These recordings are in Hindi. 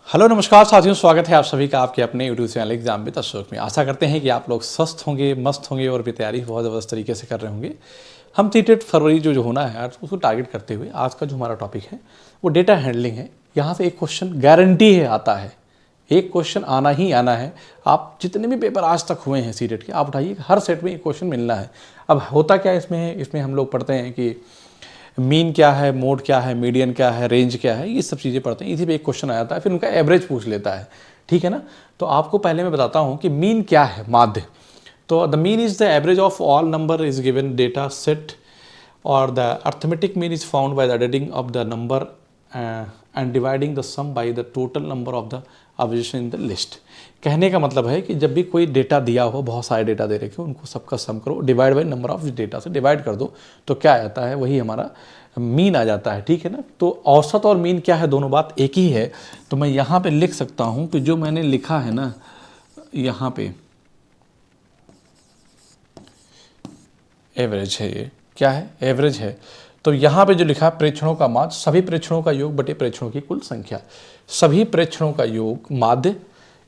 हेलो नमस्कार साथियों, स्वागत है आप सभी का आपके अपने YouTube channel exam with Ashok में। आशा करते हैं कि आप लोग स्वस्थ होंगे, मस्त होंगे और भी तैयारी बहुत ज़बरदस्त तरीके से कर रहे होंगे। हम 3 फरवरी जो होना है आज उसको टारगेट करते हुए आज का जो हमारा टॉपिक है वो डेटा हैंडलिंग है। यहाँ से एक क्वेश्चन गारंटी है आता है, एक क्वेश्चन आना ही आना है। आप जितने भी पेपर आज तक हुए हैं सीटेट के आप उठाइए, हर सेट में एक क्वेश्चन मिलना है। अब होता क्या इसमें है, इसमें हम लोग पढ़ते हैं कि मीन क्या है, मोड क्या है, मीडियन क्या है, रेंज क्या है, ये सब चीज़ें पढ़ते हैं। इसी पे एक क्वेश्चन आया था, फिर उनका एवरेज पूछ लेता है, ठीक है ना। तो आपको पहले मैं बताता हूँ कि मीन क्या है, माध्य। तो the mean is the average of all number is given data set और the arithmetic mean is found by the adding of the number and dividing the sum by the total number of the observation in the list. कहने का मतलब है कि जब भी कोई डेटा दिया हो, बहुत सारे डेटा दे रखे हो, उनको सबका सम करो, divide by number of data से डिवाइड कर दो, तो क्या आता है, वही हमारा मीन आ जाता है, ठीक है ना। तो औसत और मीन क्या है, दोनों बात एक ही है। तो मैं यहाँ पे लिख सकता हूँ कि जो मैंने लिखा है ना, यहाँ पे एवरेज है, ये क्या है, एवरेज है। तो यहाँ पे जो लिखा है प्रेक्षणों का माध्य, सभी प्रेक्षणों का योग बटे प्रेक्षणों की कुल संख्या। सभी प्रेक्षणों का योग माध्य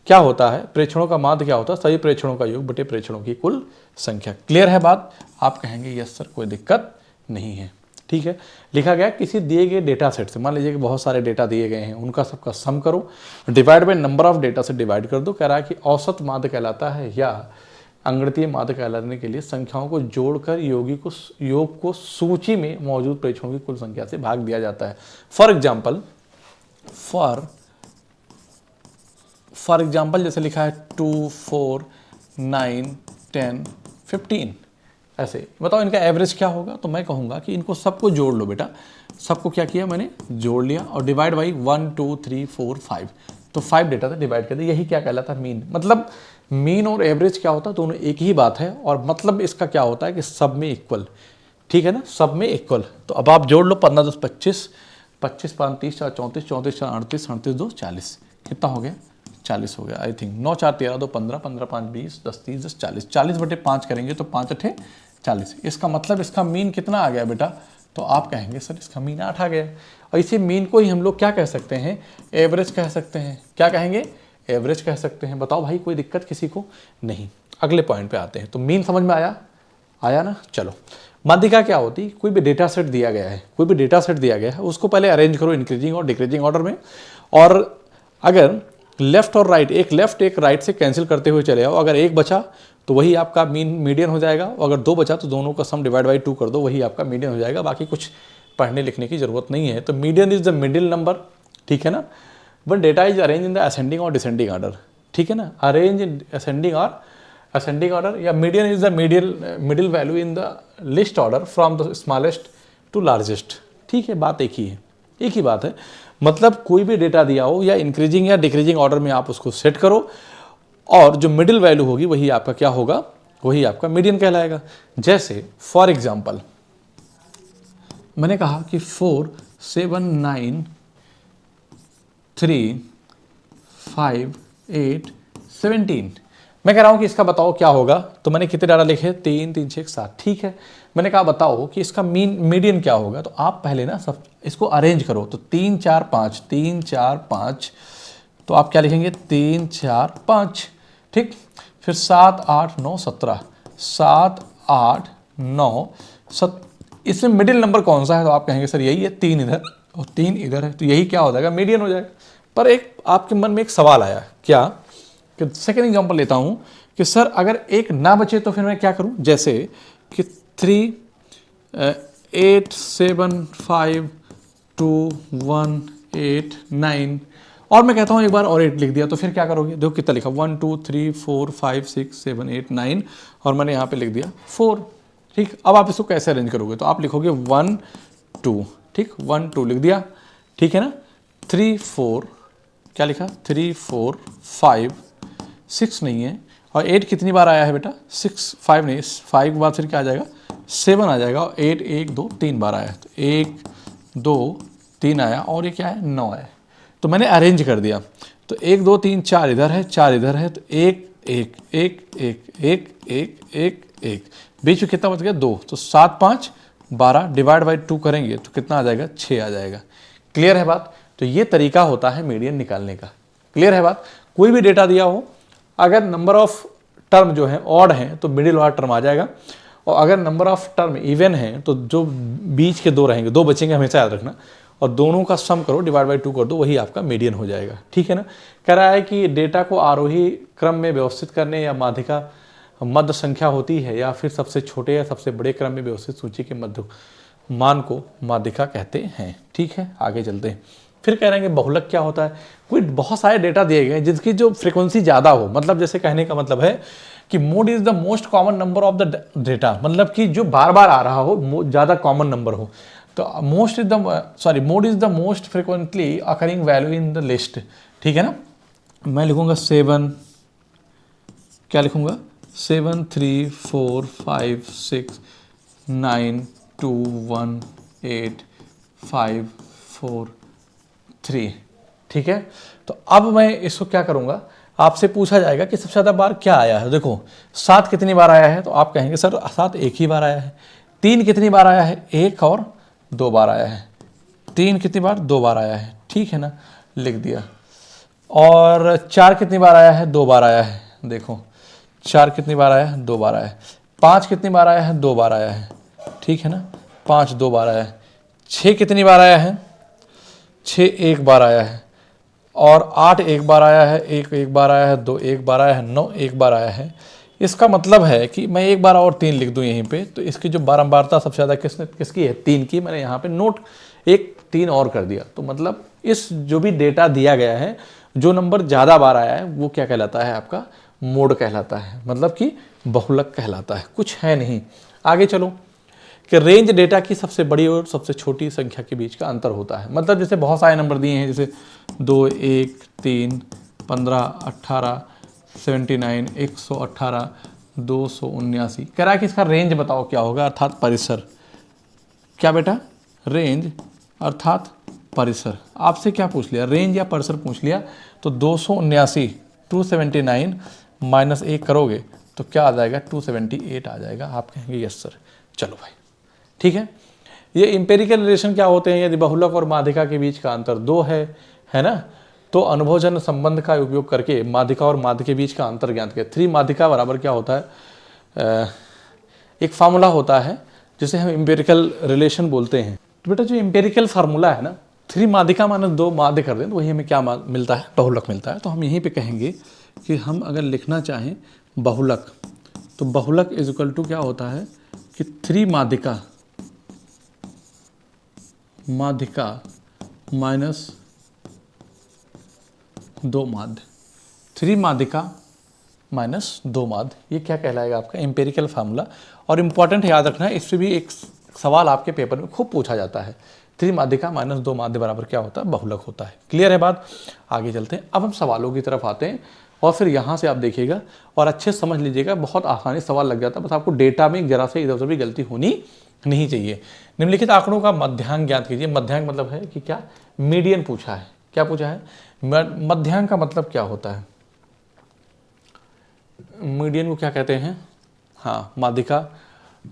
क्या होता है, प्रेक्षणों का माध्य क्या होता है, सभी प्रेक्षणों का योग बटे प्रेक्षणों की कुल संख्या। क्लियर है बात। आप कहेंगे यस सर कोई दिक्कत नहीं है, ठीक है। लिखा गया किसी दिए गए डेटा सेट से, मान लीजिए कि बहुत सारे डेटा दिए गए हैं, उनका सबका सम करो, divide by number of data से डिवाइड कर दो। कह रहा है कि औसत माध्य कहलाता है या अंगणितीय माध्य कहलाने के लिए संख्याओं को जोड़कर योग को सूची में मौजूद प्रेक्षणों की कुल संख्या से भाग दिया जाता है। फॉर एग्जाम्पल जैसे लिखा है 2, 4, 9, 10, 15, ऐसे बताओ इनका एवरेज क्या होगा। तो मैं कहूँगा कि इनको सबको जोड़ लो बेटा। सबको क्या किया मैंने, जोड़ लिया और डिवाइड बाई 1, 2, 3, 4, 5। तो 5 डेटा से डिवाइड कर दिया, यही क्या कहलाता है, मीन। मतलब मीन और एवरेज क्या होता है, दोनों एक ही बात है। और मतलब इसका क्या होता है कि सब में इक्वल, ठीक है ना, सब में इक्वल। तो अब आप जोड़ लो, 15 10 25, 25 5 30 4 34, 34 4 38, 38 2 40, कितना हो गया, 40 हो गया आई थिंक। 9 4 13 2 15, 15 5 20, 10 30 10 40, 40 बटे 5 करेंगे तो 5 8 40। इसका मतलब इसका मीन कितना आ गया बेटा, तो आप कहेंगे सर इसका मीन 8 आ गया। और इसी मीन को ही हम लोग क्या कह सकते हैं, एवरेज कह सकते हैं। क्या कहेंगे, एवरेज कह सकते हैं। बताओ भाई कोई दिक्कत किसी को नहीं। अगले पॉइंट पे आते हैं। तो मीन समझ में आया ना। चलो, माध्यिका क्या होती, कोई भी डेटा सेट दिया गया है, कोई भी डेटा सेट दिया गया है, उसको पहले अरेंज करो इंक्रीजिंग और डिक्रीजिंग ऑर्डर में। और अगर लेफ्ट और राइट, एक लेफ्ट एक राइट से कैंसिल करते हुए चले आओ, अगर एक बचा तो वही आपका मीडियन हो जाएगा। अगर 2 बचा तो दोनों का सम डिवाइड बाई 2 कर दो, वही आपका मीडियन हो जाएगा। बाकी कुछ पढ़ने लिखने की जरूरत नहीं है। तो median is the middle number, ठीक है ना। But data is arrange in the ascending और डिसेंडिंग ऑर्डर, ठीक है ना। अरेंज इन असेंडिंग ऑर्डर या median is the middle value in the list order from the smallest to largest, ठीक है। बात एक ही बात है। मतलब कोई भी डेटा दिया हो या इंक्रीजिंग या डिक्रीजिंग ऑर्डर में आप उसको सेट करो और जो मिडिल वैल्यू होगी वही आपका क्या होगा, वही आपका मीडियन कहलाएगा। जैसे फॉर एग्जांपल मैंने कहा कि 4 7 9 3 5 8 17। मैं कह रहा हूं कि इसका बताओ क्या होगा। तो मैंने कितने डाटा लिखे, 3 3 6 7, ठीक है। मैंने कहा बताओ कि इसका मीडियन क्या होगा। तो आप पहले ना सब इसको अरेंज करो। तो 3 4 5 3 4 5, तो आप क्या लिखेंगे, 3 4 5, ठीक। फिर 7 8 9 17, 7 8 9 7। इसमें मिडिल नंबर कौन सा है, तो आप कहेंगे सर यही है, 3 इधर और 3 इधर है, तो यही क्या हो जाएगा, मीडियन हो जाएगा। पर एक आपके मन में एक सवाल आया, क्या कि सेकेंड एग्जांपल लेता हूं कि सर अगर एक ना बचे तो फिर मैं क्या करूं। जैसे कि 3 8 7 5 2 1 8 9, और मैं कहता हूं एक बार और 8 लिख दिया, तो फिर क्या करोगे, देखो कितना लिखा, 1 2 3 4 5 6 7 8 9, और मैंने यहां पे लिख दिया 4, ठीक। अब आप इसको कैसे अरेंज करोगे, तो आप लिखोगे 1 2, ठीक, 1 2 लिख दिया, ठीक है ना। 3 4, क्या लिखा, 3 4 5 6 नहीं है, और 8 कितनी बार आया है बेटा, 6 5 नहीं, 5 के बाद फिर क्या आ जाएगा, 7 आ जाएगा, और 8 1 2 3 बार आया, तो 1 2 3 आया, और ये क्या है, 9 है। तो मैंने अरेंज कर दिया। तो 1 2 3 4 इधर है, 4 इधर है, तो 1 1 1 1 1 1 1 1, बीच में कितना बच गया, 2। तो 7 5 12 डिवाइड बाई 2 करेंगे तो कितना आ जाएगा, 6 आ जाएगा। क्लियर है बात। तो ये तरीका होता है मीडियन निकालने का। क्लियर है बात। कोई भी डेटा दिया हो, अगर नंबर ऑफ टर्म जो है ऑड है तो मिडिल वाला टर्म आ जाएगा, और अगर नंबर ऑफ टर्म इवन है तो जो बीच के दो रहेंगे, दो बचेंगे, हमेशा याद रखना, और दोनों का सम करो, डिवाइड बाई 2 कर दो, वही आपका मीडियन हो जाएगा। ठीक है ना। कह रहा है कि डेटा को आरोही क्रम में व्यवस्थित करने या माध्यिका मध्य संख्या होती है, या फिर सबसे छोटे या सबसे बड़े क्रम में व्यवस्थित सूची के मध्य मान को माध्यिका कहते हैं। ठीक है, आगे चलते हैं। फिर कह रहे हैं कि बहुलक क्या होता है। कोई बहुत सारे डेटा दिए गए जिसकी जो फ्रीक्वेंसी ज़्यादा हो, मतलब जैसे कहने का मतलब है कि mode is the most common number of the data, मतलब कि जो बार बार आ रहा हो, ज़्यादा कॉमन नंबर हो। तो mode is the most frequently occurring value in the list. ठीक है ना। मैं लिखूंगा 7, क्या लिखूंगा, 7 3 4 5 6 9 2 1 8 5 4 3। ठीक है। तो अब मैं इसको क्या करूंगा, आपसे पूछा जाएगा कि सबसे ज़्यादा बार क्या आया है। देखो 7 कितनी बार आया है, तो आप कहेंगे सर 7 एक ही बार आया है। 3 कितनी बार आया है, 1 और 2 बार आया है। 3 कितनी बार, 2 बार आया है। ठीक है ना, लिख दिया। और 4 कितनी बार आया है, 2 बार आया है। देखो 4 कितनी बार आया है, 2 बार आया है। 5 कितनी बार आया है, 2 बार आया है। ठीक है ना, 5 2 बार आया है। 6 कितनी बार आया है, 6 एक बार आया है। और 8 एक बार आया है, 1 एक बार आया है, 2 एक बार आया है, 9 एक बार आया है। इसका मतलब है कि मैं एक बार और 3 लिख दूं यहीं पे, तो इसकी जो बारंबारता सबसे ज़्यादा किसकी है, 3 की। मैंने यहाँ पे नोट 1 3 और कर दिया। तो मतलब इस जो भी डेटा दिया गया है, जो नंबर ज़्यादा बार आया है वो क्या कहलाता है, आपका मोड कहलाता है, मतलब कि बहुलक कहलाता है। कुछ है नहीं। आगे चलो कि रेंज डेटा की सबसे बड़ी और सबसे छोटी संख्या के बीच का अंतर होता है। मतलब जैसे बहुत सारे नंबर दिए हैं, जैसे 2 1 3 15 18 79 118 279। कह रहा है कि इसका रेंज बताओ क्या होगा, अर्थात परिसर। क्या बेटा, रेंज अर्थात परिसर। आपसे क्या पूछ लिया, रेंज या परिसर पूछ लिया। तो 279 279 माइनस 1 करोगे तो क्या आ जाएगा, 278 आ जाएगा। आप कहेंगे यस सर। चलो भाई, ठीक है। ये इंपेरिकल रिलेशन क्या होते हैं, यदि बहुलक और माध्यिका के बीच का अंतर 2 है ना, तो अनुभवजन्य संबंध का उपयोग करके माध्यिका और माध्य के बीच का अंतर ज्ञात करें। 3 माध्यिका बराबर क्या होता है, एक फार्मूला होता है जिसे हम इंपेरिकल रिलेशन बोलते हैं। तो बेटा जो इंपेरिकल फार्मूला है ना, 3 माध्यिका माइनस 2 माध्य कर दें तो वही हमें क्या मिलता है, बहुलक मिलता है। तो हम यहीं पे कहेंगे कि हम अगर लिखना चाहें बहुलक, तो बहुलक इज इक्वल टू क्या होता है कि 3 माध्यिका माइनस 2 माध्य, 3 माध्यिका माइनस 2 माध्य, ये क्या कहलाएगा, आपका इंपेरिकल फार्मूला। और इंपॉर्टेंट याद रखना है, इससे भी एक सवाल आपके पेपर में खूब पूछा जाता है। 3 माध्यिका माइनस 2 माध्य बराबर क्या होता है, बहुलक होता है। क्लियर है बात। आगे चलते हैं। अब हम सवालों की तरफ आते हैं, और फिर यहाँ से आप देखिएगा और अच्छे समझ लीजिएगा, बहुत आसानी सवाल लग जाता है। बस आपको डेटा में जरा से इधर उधर भी गलती होनी नहीं चाहिए। निम्नलिखित आंकड़ों का मध्यांक ज्ञात कीजिए। मध्यांक मतलब है कि क्या, मीडियन पूछा है। क्या पूछा है, मध्यांक का मतलब क्या होता है, मीडियन को क्या कहते हैं, हाँ माध्यिका,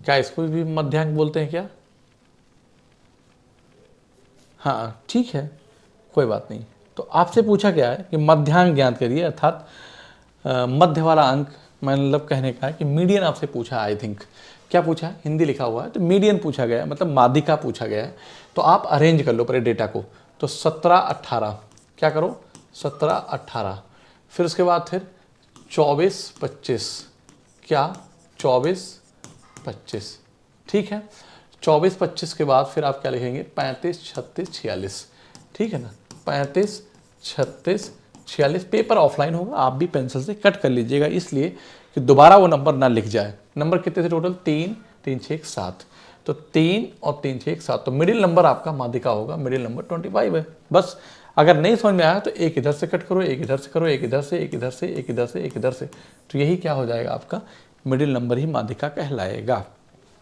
क्या इसको भी मध्यांक बोलते हैं क्या, हाँ ठीक है, कोई बात नहीं। तो आपसे पूछा गया है कि मध्यांक ज्ञात करिए, अर्थात मध्य वाला अंक, मतलब कहने का है कि मीडियन आपसे पूछा, आई थिंक क्या पूछा है, हिंदी लिखा हुआ है तो मीडियन पूछा गया है, मतलब माध्यिका पूछा गया है। तो आप अरेंज कर लो पहले डेटा को। तो 17 18, क्या करो 17 18, फिर उसके बाद फिर 24 25, क्या 24 25, ठीक है। 24 25 के बाद फिर आप क्या लिखेंगे, 35 36 46, ठीक है ना। 35 36 46, पेपर ऑफलाइन होगा, आप भी पेंसिल से कट कर लीजिएगा, इसलिए कि दोबारा वो नंबर ना लिख जाए। नंबर कितने थे टोटल, 3 3 6 7, तो 3 और 3 6 7, तो मिडिल नंबर आपका माध्यिका होगा, मिडिल नंबर 25 है। बस अगर नहीं समझ में आया तो एक इधर से कट करो, एक इधर से करो, एक इधर से, एक इधर से, एक इधर से, एक इधर से, तो यही क्या हो जाएगा, आपका मिडिल नंबर ही माध्यिका कहलाएगा।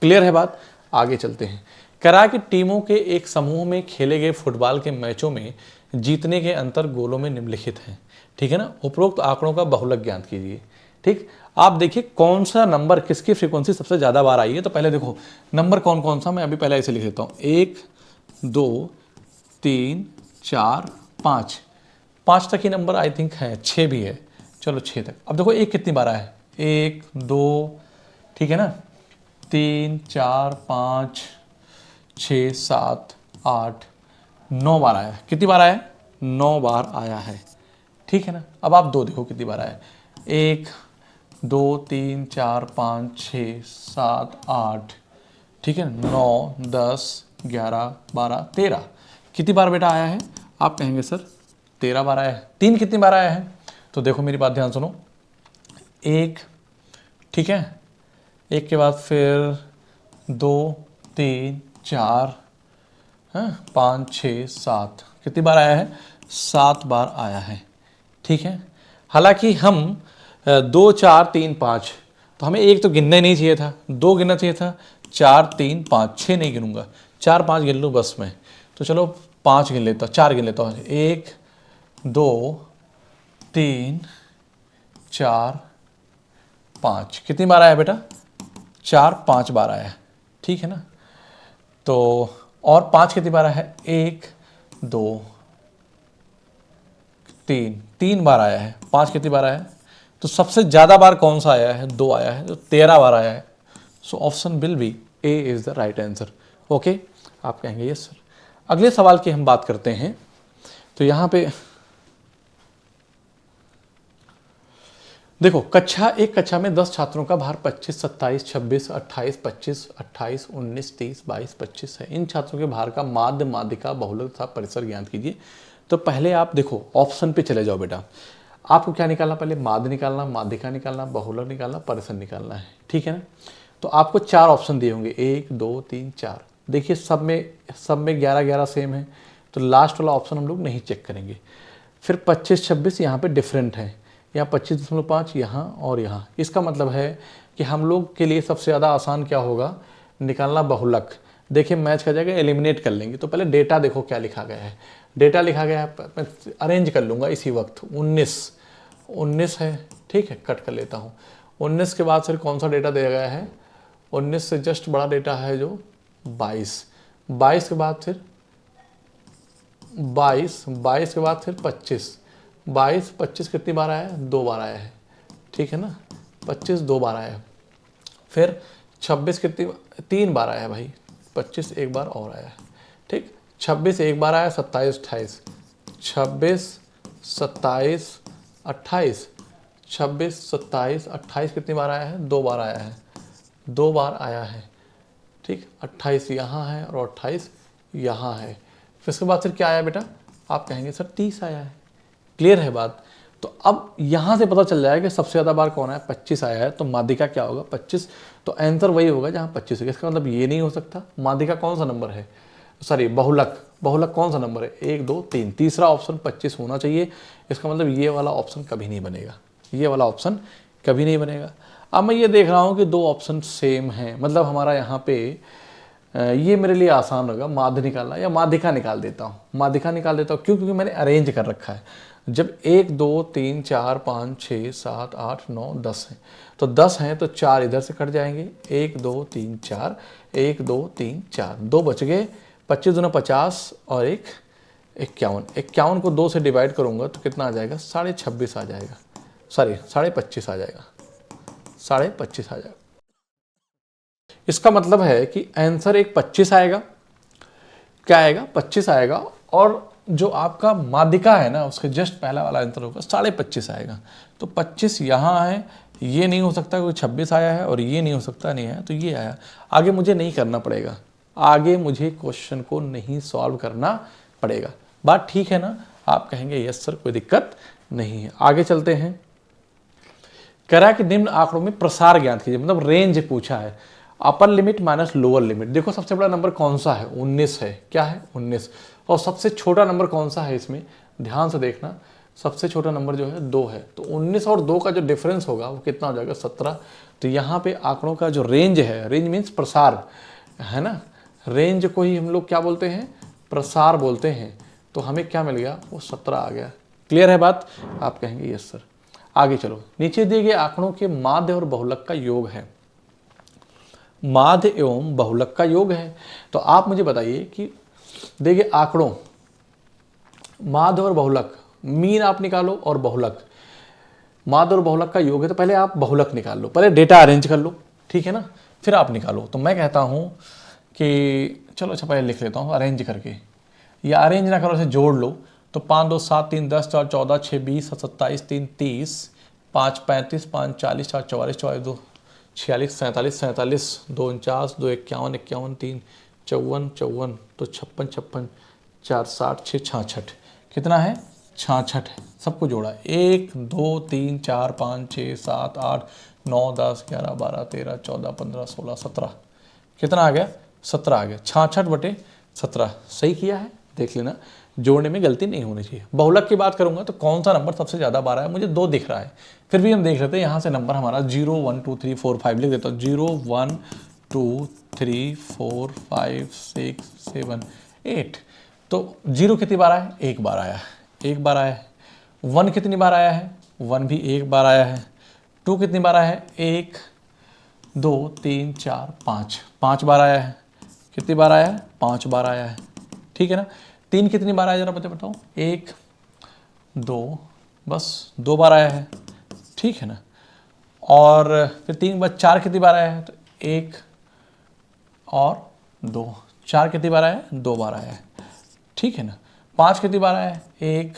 क्लियर है बात। आगे चलते हैं। करा कि टीमों के एक समूह में खेले गए फुटबॉल के मैचों में जीतने के अंतर गोलों में निम्नलिखित हैं, ठीक है ना। उपरोक्त आंकड़ों का बहुलक ज्ञात कीजिए। ठीक, आप देखिए कौन सा नंबर किसकी फ्रीक्वेंसी सबसे ज़्यादा बार आई है। तो पहले देखो नंबर कौन कौन सा, मैं अभी पहले ऐसे लिख लेता हूँ, 1 2 3 4 5, 5 तक ही नंबर आई थिंक है, 6 भी है, चलो 6 तक। अब देखो एक कितनी बार आया है, 1 2, ठीक है ना, 3 4 5 6 7 8 9 बार आया है। कितनी बार आया है, 9 बार आया है, ठीक है ना। अब आप 2 देखो कितनी बार आया है, 1 2 3 4 5 6 7 8, ठीक है, 9 10 11 12 13। कितनी बार बेटा आया है, आप कहेंगे सर 13 बार आया है। 3 कितनी बार आया है, तो देखो मेरी बात ध्यान सुनो, 1, ठीक है, 1 के बाद फिर 2 3 4 5 6 7, कितनी बार आया है, 7 बार आया है, ठीक है। हालांकि हम 2 4 3 5, तो हमें 1 तो गिनना ही नहीं चाहिए था, 2 गिनना चाहिए था, 4 3 5 6 नहीं गिनूंगा, 4 5 गिन लूँ बस में, तो चलो 5 गिन लेता हूँ, 4 गिन लेता हूँ, 1 2 3 4 5, कितनी बार आया बेटा, 4 5 बार आया है, ठीक है ना। तो और 5 कितनी बार आया है, 1 2 3, 3 बार आया है। 5 कितनी बार आया है, तो सबसे ज़्यादा बार कौन सा आया है, 2 आया है, तो 13 बार आया है। So option will be A is the right answer. Okay, आप कहेंगे यस सर। अगले सवाल की हम बात करते हैं, तो यहाँ पे देखो, एक कक्षा में 10 छात्रों का भार 25 27 26 28 25 28 19 30 22 25 है। इन छात्रों के भार का माध्य, माध्यिका, बहुलक तथा परिसर ज्ञात कीजिए। तो पहले आप देखो ऑप्शन पे चले जाओ बेटा, आपको क्या निकालना, पहले माध्य निकालना, माध्यिका निकालना, बहुलक निकालना, परिसर निकालना है, ठीक है ना। तो आपको 4 ऑप्शन दिए होंगे, 1 2 3 4। देखिए सब में 11 11 सेम है, तो लास्ट वाला ऑप्शन हम लोग नहीं चेक करेंगे। फिर 25 26 यहाँ पे डिफरेंट है, यहाँ 25.5 यहाँ और यहाँ। इसका मतलब है कि हम लोग के लिए सबसे ज़्यादा आसान क्या होगा, निकालना बहुलक। देखिए मैच का जाएगा, एलिमिनेट कर लेंगे। तो पहले डेटा देखो क्या लिखा गया है, डेटा लिखा गया है, मैं अरेंज कर लूँगा इसी वक्त। 19 है, ठीक है, कट कर लेता हूँ। 19 के बाद फिर कौन सा डेटा दिया गया है, 19 से जस्ट बड़ा डेटा है जो 22 के बाद फिर 22 के बाद फिर 25 कितनी बार आया है, 2 बार आया है, ठीक है ना। 25 2 बार आया है। फिर 26 कितनी, 3 बार आया है भाई, 25 1 बार और आया है, ठीक। 26 1 बार आया, 27 28, 26 27 28, 26 27 28 कितनी बार आया है, 2 बार आया है, 2 बार आया है, ठीक। 28 यहाँ है और 28 यहाँ है। फिर उसके बाद फिर क्या आया बेटा, आप कहेंगे सर 30 आया है। क्लियर है बात। तो अब यहाँ से पता चल जाएगा कि सबसे ज़्यादा बार कौन आया, 25 आया है, तो माध्यिका क्या होगा, 25। तो आंसर वही होगा जहाँ 25 है। इसका मतलब ये नहीं हो सकता। माध्यिका कौन सा नंबर है, सॉरी बहुलक कौन सा नंबर है, 1 2 3, तीसरा ऑप्शन 25 होना चाहिए। इसका मतलब ये वाला ऑप्शन कभी नहीं बनेगा, ये वाला ऑप्शन कभी नहीं बनेगा। अब मैं ये देख रहा हूँ कि 2 ऑप्शन सेम हैं, मतलब हमारा यहाँ पे ये मेरे लिए आसान होगा माध्य निकालना, या माध्यिका निकाल देता हूँ, माध्यिका निकाल देता हूँ। क्यों, क्योंकि मैंने अरेंज कर रखा है। जब 1 2 3 4 5 6 7 8 9 10 हैं, तो 10 हैं तो 4 इधर से कट जाएंगे, 1 2 3 4, 1 2 3 4, 2 बच गए, 25 दूना 50 और 1 51 को 2 से डिवाइड करूँगा तो कितना आ जाएगा, 26.5 आ जाएगा, सॉरी 25.5 आ जाएगा, 25.5 आ जाएगा। इसका मतलब है कि आंसर एक 25 आएगा, क्या आएगा, 25 आएगा। और जो आपका माध्यिका है ना, उसके जस्ट पहला वाला आंसर होगा 25.5 आएगा। तो 25 यहाँ है, ये नहीं हो सकता क्योंकि 26 आया है, और ये नहीं हो सकता, नहीं है तो ये आया। आगे मुझे नहीं करना पड़ेगा, आगे मुझे क्वेश्चन को नहीं सॉल्व करना पड़ेगा। बात ठीक है ना, आप कहेंगे यस सर कोई दिक्कत नहीं है। आगे चलते हैं। कह रहा है कि निम्न आंकड़ों में प्रसार ज्ञात कीजिए, मतलब रेंज पूछा है, upper limit minus lower limit. देखो सबसे बड़ा नंबर कौन सा है, 19 है, क्या है 19। और सबसे छोटा नंबर कौन सा है इसमें, ध्यान से देखना, सबसे छोटा नंबर जो है 2 है। तो 19 और 2 का जो डिफरेंस होगा वो कितना हो जाएगा, 17। तो यहाँ पे आंकड़ों का जो रेंज है, रेंज मीन्स प्रसार है ना, रेंज को ही हम लोग क्या बोलते हैं, प्रसार बोलते हैं। तो हमें क्या मिल गया, वो 17 आ गया। क्लियर है बात, आप कहेंगे यस सर। आगे चलो, नीचे दिए गए आंकड़ों के माध्य और बहुलक का योग है, माध्य एवं बहुलक का योग है। तो आप मुझे बताइए कि देखिए आंकड़ों माध्य और बहुलक, मीन आप निकालो और बहुलक, माध्य और बहुलक का योग है, तो पहले आप बहुलक निकाल लो, पहले डेटा अरेंज कर लो, ठीक है ना, फिर आप निकालो। तो मैं कहता हूँ कि चलो अच्छा पहले लिख लेता हूँ अरेंज करके, या अरेंज ना करो, इसे जोड़ लो। तो 5 2 7 3 10 4 14 6 20 27 3 30 5 35 5 40 4 44 44 2 46 47 47 2 49 2 51 51 3 54 54 तो 56 56 4 60 6 66, कितना है 66 है। सबको जोड़ा 1 2 3 4 5 6 7 8 9 10 11 12 13 14 15 16 17, कितना आ गया 17 आ गया। 66/17 सही किया है, देख लेना, जोड़ने में गलती नहीं होनी चाहिए। बहुलक की बात करूंगा तो कौन सा नंबर सबसे ज़्यादा बार आया, मुझे 2 दिख रहा है, फिर भी हम देख लेते हैं। यहाँ से नंबर हमारा 0 1 2 3 4 5 लिख देता हूँ। 0 1 2 3 4 5 6 7 8। तो 0 कितनी बार आया, 1 बार आया, 1 बार आया है। 1 कितनी बार आया है, 1 भी 1 बार आया है। 2 कितनी बार आया है, 1 2 3 4 5, 5 बार आया है। कितनी बार आया है, 5 बार आया है, ठीक है ना। 3 कितनी बार आया, जरा मुझे बताओ, 1 2, बस 2 बार आया है, ठीक है ना। और फिर 3 बाद 4 कितनी बार आया है, तो 1 और 2, 4 कितनी बार आया है, 2 बार आया है, ठीक है ना। 5 कितनी बार आया है, 1,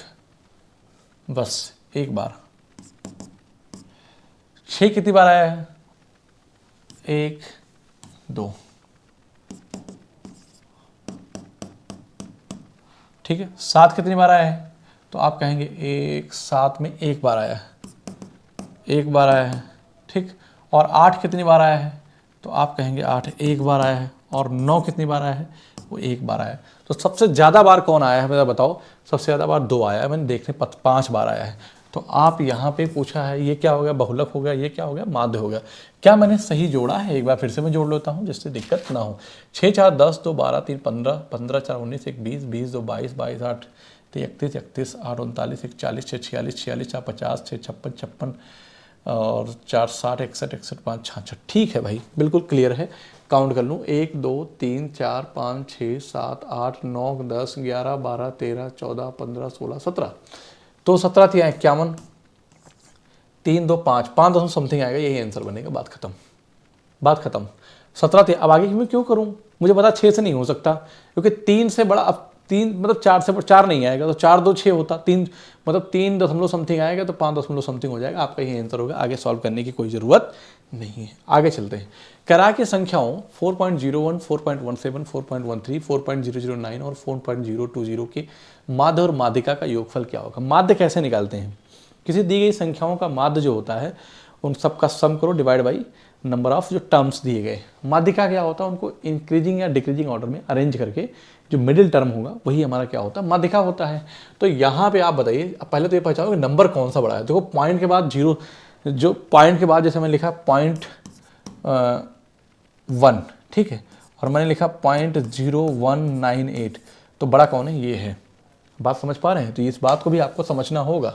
बस 1 बार। 6 कितनी बार आया है, 1 2, ठीक है। 7 कितनी बार आया है, तो आप कहेंगे 1 7 में 1 बार आया है, 1 बार आया है, ठीक। और 8 कितनी बार आया है, तो आप कहेंगे 8 1 बार आया है। और 9 कितनी बार आया है, वो 1 बार आया है। तो सबसे ज़्यादा बार कौन आया है, मेरा बताओ। सबसे ज़्यादा बार 2 आया है, मैंने देखने 5 बार आया है। तो आप यहाँ पे पूछा है ये क्या हो गया, बहुलक हो गया, ये क्या हो गया, माध्य हो गया। क्या मैंने सही जोड़ा है, एक बार फिर से मैं जोड़ लेता हूँ जिससे दिक्कत ना हो। 6 4 10 2 12 3 15 15 4 19 1 20 20 2 22 22 8 31 31 8 39 1 40 6 46 46 4 50 6 56 56 और 4 60 61 61 5 66, ठीक है भाई, बिल्कुल क्लियर है। काउंट कर लूँ, 1 2 3 4 5 6 7 8 9 10 11 12 13 14 15 16 17। तो 17 थी 51, 3 2 5 5 दशमलव समथिंग आएगा, यही आंसर बनेगा, बात खत्म, बात खत्म। 17 थी, अब आगे मैं क्यों करूं, मुझे पता 6 से नहीं हो सकता, क्योंकि 3 से बड़ा, अब 3 मतलब 4 से 4 नहीं आएगा, तो 4 2 6 होता, 3 मतलब 3 दशमलव समथिंग आएगा, तो 5 दशमलव समथिंग हो जाएगा, आपका ये आंसर होगा। आगे सॉल्व करने की कोई ज़रूरत नहीं है, आगे चलते हैं। करा के संख्याओं 4.01 4.17 4.13 4.009 और 4.020 के माध्य और माध्यिका का योगफल क्या होगा। माध्य कैसे निकालते हैं, किसी दी गई संख्याओं का माध्य जो होता है उन सब का सम करो डिवाइड बाई नंबर ऑफ जो टर्म्स दिए गए। माध्यिका क्या होता है, उनको इंक्रीजिंग या डिक्रीजिंग ऑर्डर में अरेंज करके जो मिडिल टर्म होगा वही हमारा क्या होता है, माध्यिका होता है। तो यहाँ पे आप बताइए, पहले तो ये पहचानो कि नंबर कौन सा बड़ा है। देखो पॉइंट के बाद 0, जो पॉइंट के बाद जैसे मैंने लिखा 0.1, ठीक है, और मैंने लिखा 0.0198, तो बड़ा कौन है, ये है। बात समझ पा रहे हैं, तो इस बात को भी आपको समझना होगा।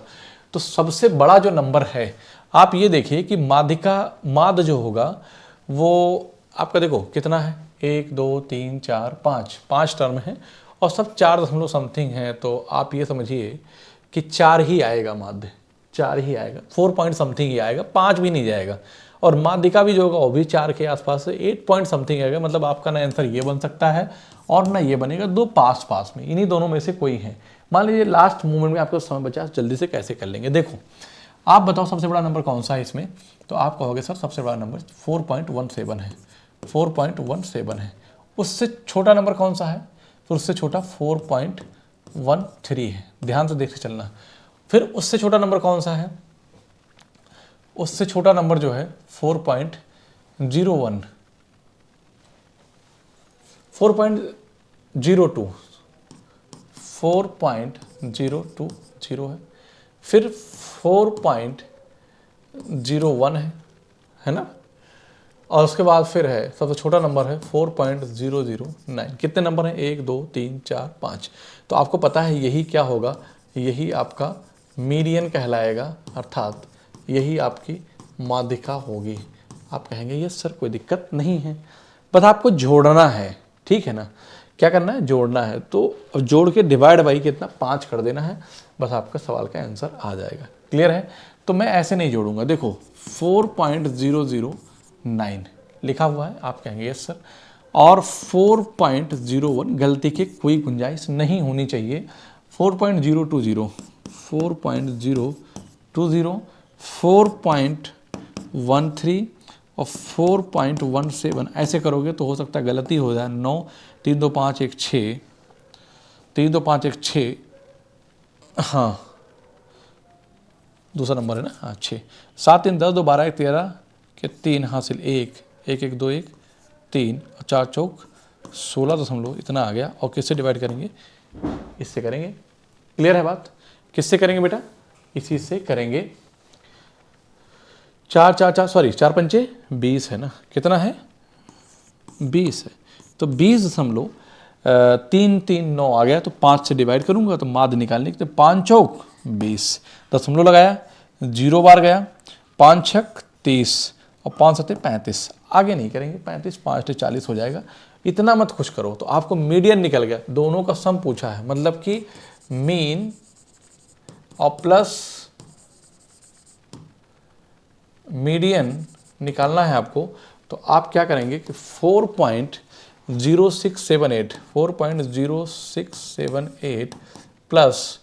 तो सबसे बड़ा जो नंबर है, आप ये देखिए कि माध्यिका माध्य जो होगा वो आपका देखो कितना है, 1 2 3 4 5 टर्म है और सब 4 दशमलव समथिंग है। तो आप ये समझिए कि 4 ही आएगा, माध्य 4 ही आएगा, 4 पॉइंट समथिंग ही आएगा, 5 भी नहीं जाएगा। और माध्यिका भी जो होगा वो भी 4 के आसपास से 8 पॉइंट समथिंग आएगा। मतलब आपका ना आंसर ये बन सकता है और ना ये बनेगा, दो पास पास में, इन्हीं दोनों में से कोई है। मान लीजिए लास्ट मोमेंट में आपको समय बचा, जल्दी से कैसे कर लेंगे। देखो आप बताओ सबसे बड़ा नंबर कौन सा है इसमें, तो आप कहोगे सर सबसे बड़ा नंबर 4.17 है, 4.17 है। उससे छोटा नंबर कौन सा है, तो उससे छोटा 4.13 है, ध्यान से देखते चलना। फिर उससे छोटा नंबर कौन सा है, उससे छोटा नंबर जो है 4.01, 4.02, 4.020 है। फिर 4.01 है ना, और उसके बाद फिर है सबसे छोटा नंबर है 4.009। कितने नंबर हैं, 1 2 3 4 5। तो आपको पता है यही क्या होगा, यही आपका मीडियन कहलाएगा, अर्थात यही आपकी माध्यिका होगी। आप कहेंगे ये सर कोई दिक्कत नहीं है, बस आपको जोड़ना है, ठीक है ना। क्या करना है, जोड़ना है। तो अब जोड़ के डिवाइड बाई कितना 5 कर देना है, बस आपका सवाल का आंसर आ जाएगा। क्लियर है। तो मैं ऐसे नहीं जोड़ूंगा, देखो 4.009 लिखा हुआ है, आप कहेंगे यस सर, और 4.01 गलती की कोई गुंजाइश नहीं होनी चाहिए। 4.020 4.020 4.13 और 4.17 ऐसे करोगे तो हो सकता है गलती हो जाए। 9 3 2 5 1 6 3 2 5 1 6, हाँ दूसरा नंबर है ना, हाँ 6 7 3 10 2 12 1 13 के 3 हासिल 1 1 1 2 1 3 और 4 चौक 16 इतना आ गया। और किससे डिवाइड करेंगे, इससे करेंगे। क्लियर है बात, किससे करेंगे बेटा, इसी से करेंगे। 4 4 4 सॉरी 4 पंचे 20 है ना, कितना है 20 है। तो 20.339 आ गया। तो 5 से डिवाइड करूंगा तो माध्य निकालने के, तो 5 चौक 20, दशमलव लगाया 0 बार गया, 5 छक 30 और 5 सत्ते 35। आगे नहीं करेंगे, 35 5 से 40 हो जाएगा। इतना मत खुश करो। तो आपको मीडियन निकल गया, दोनों का सम पूछा है, मतलब कि मीन और प्लस मीडियन निकालना है आपको। तो आप क्या करेंगे कि 4.0678 प्लस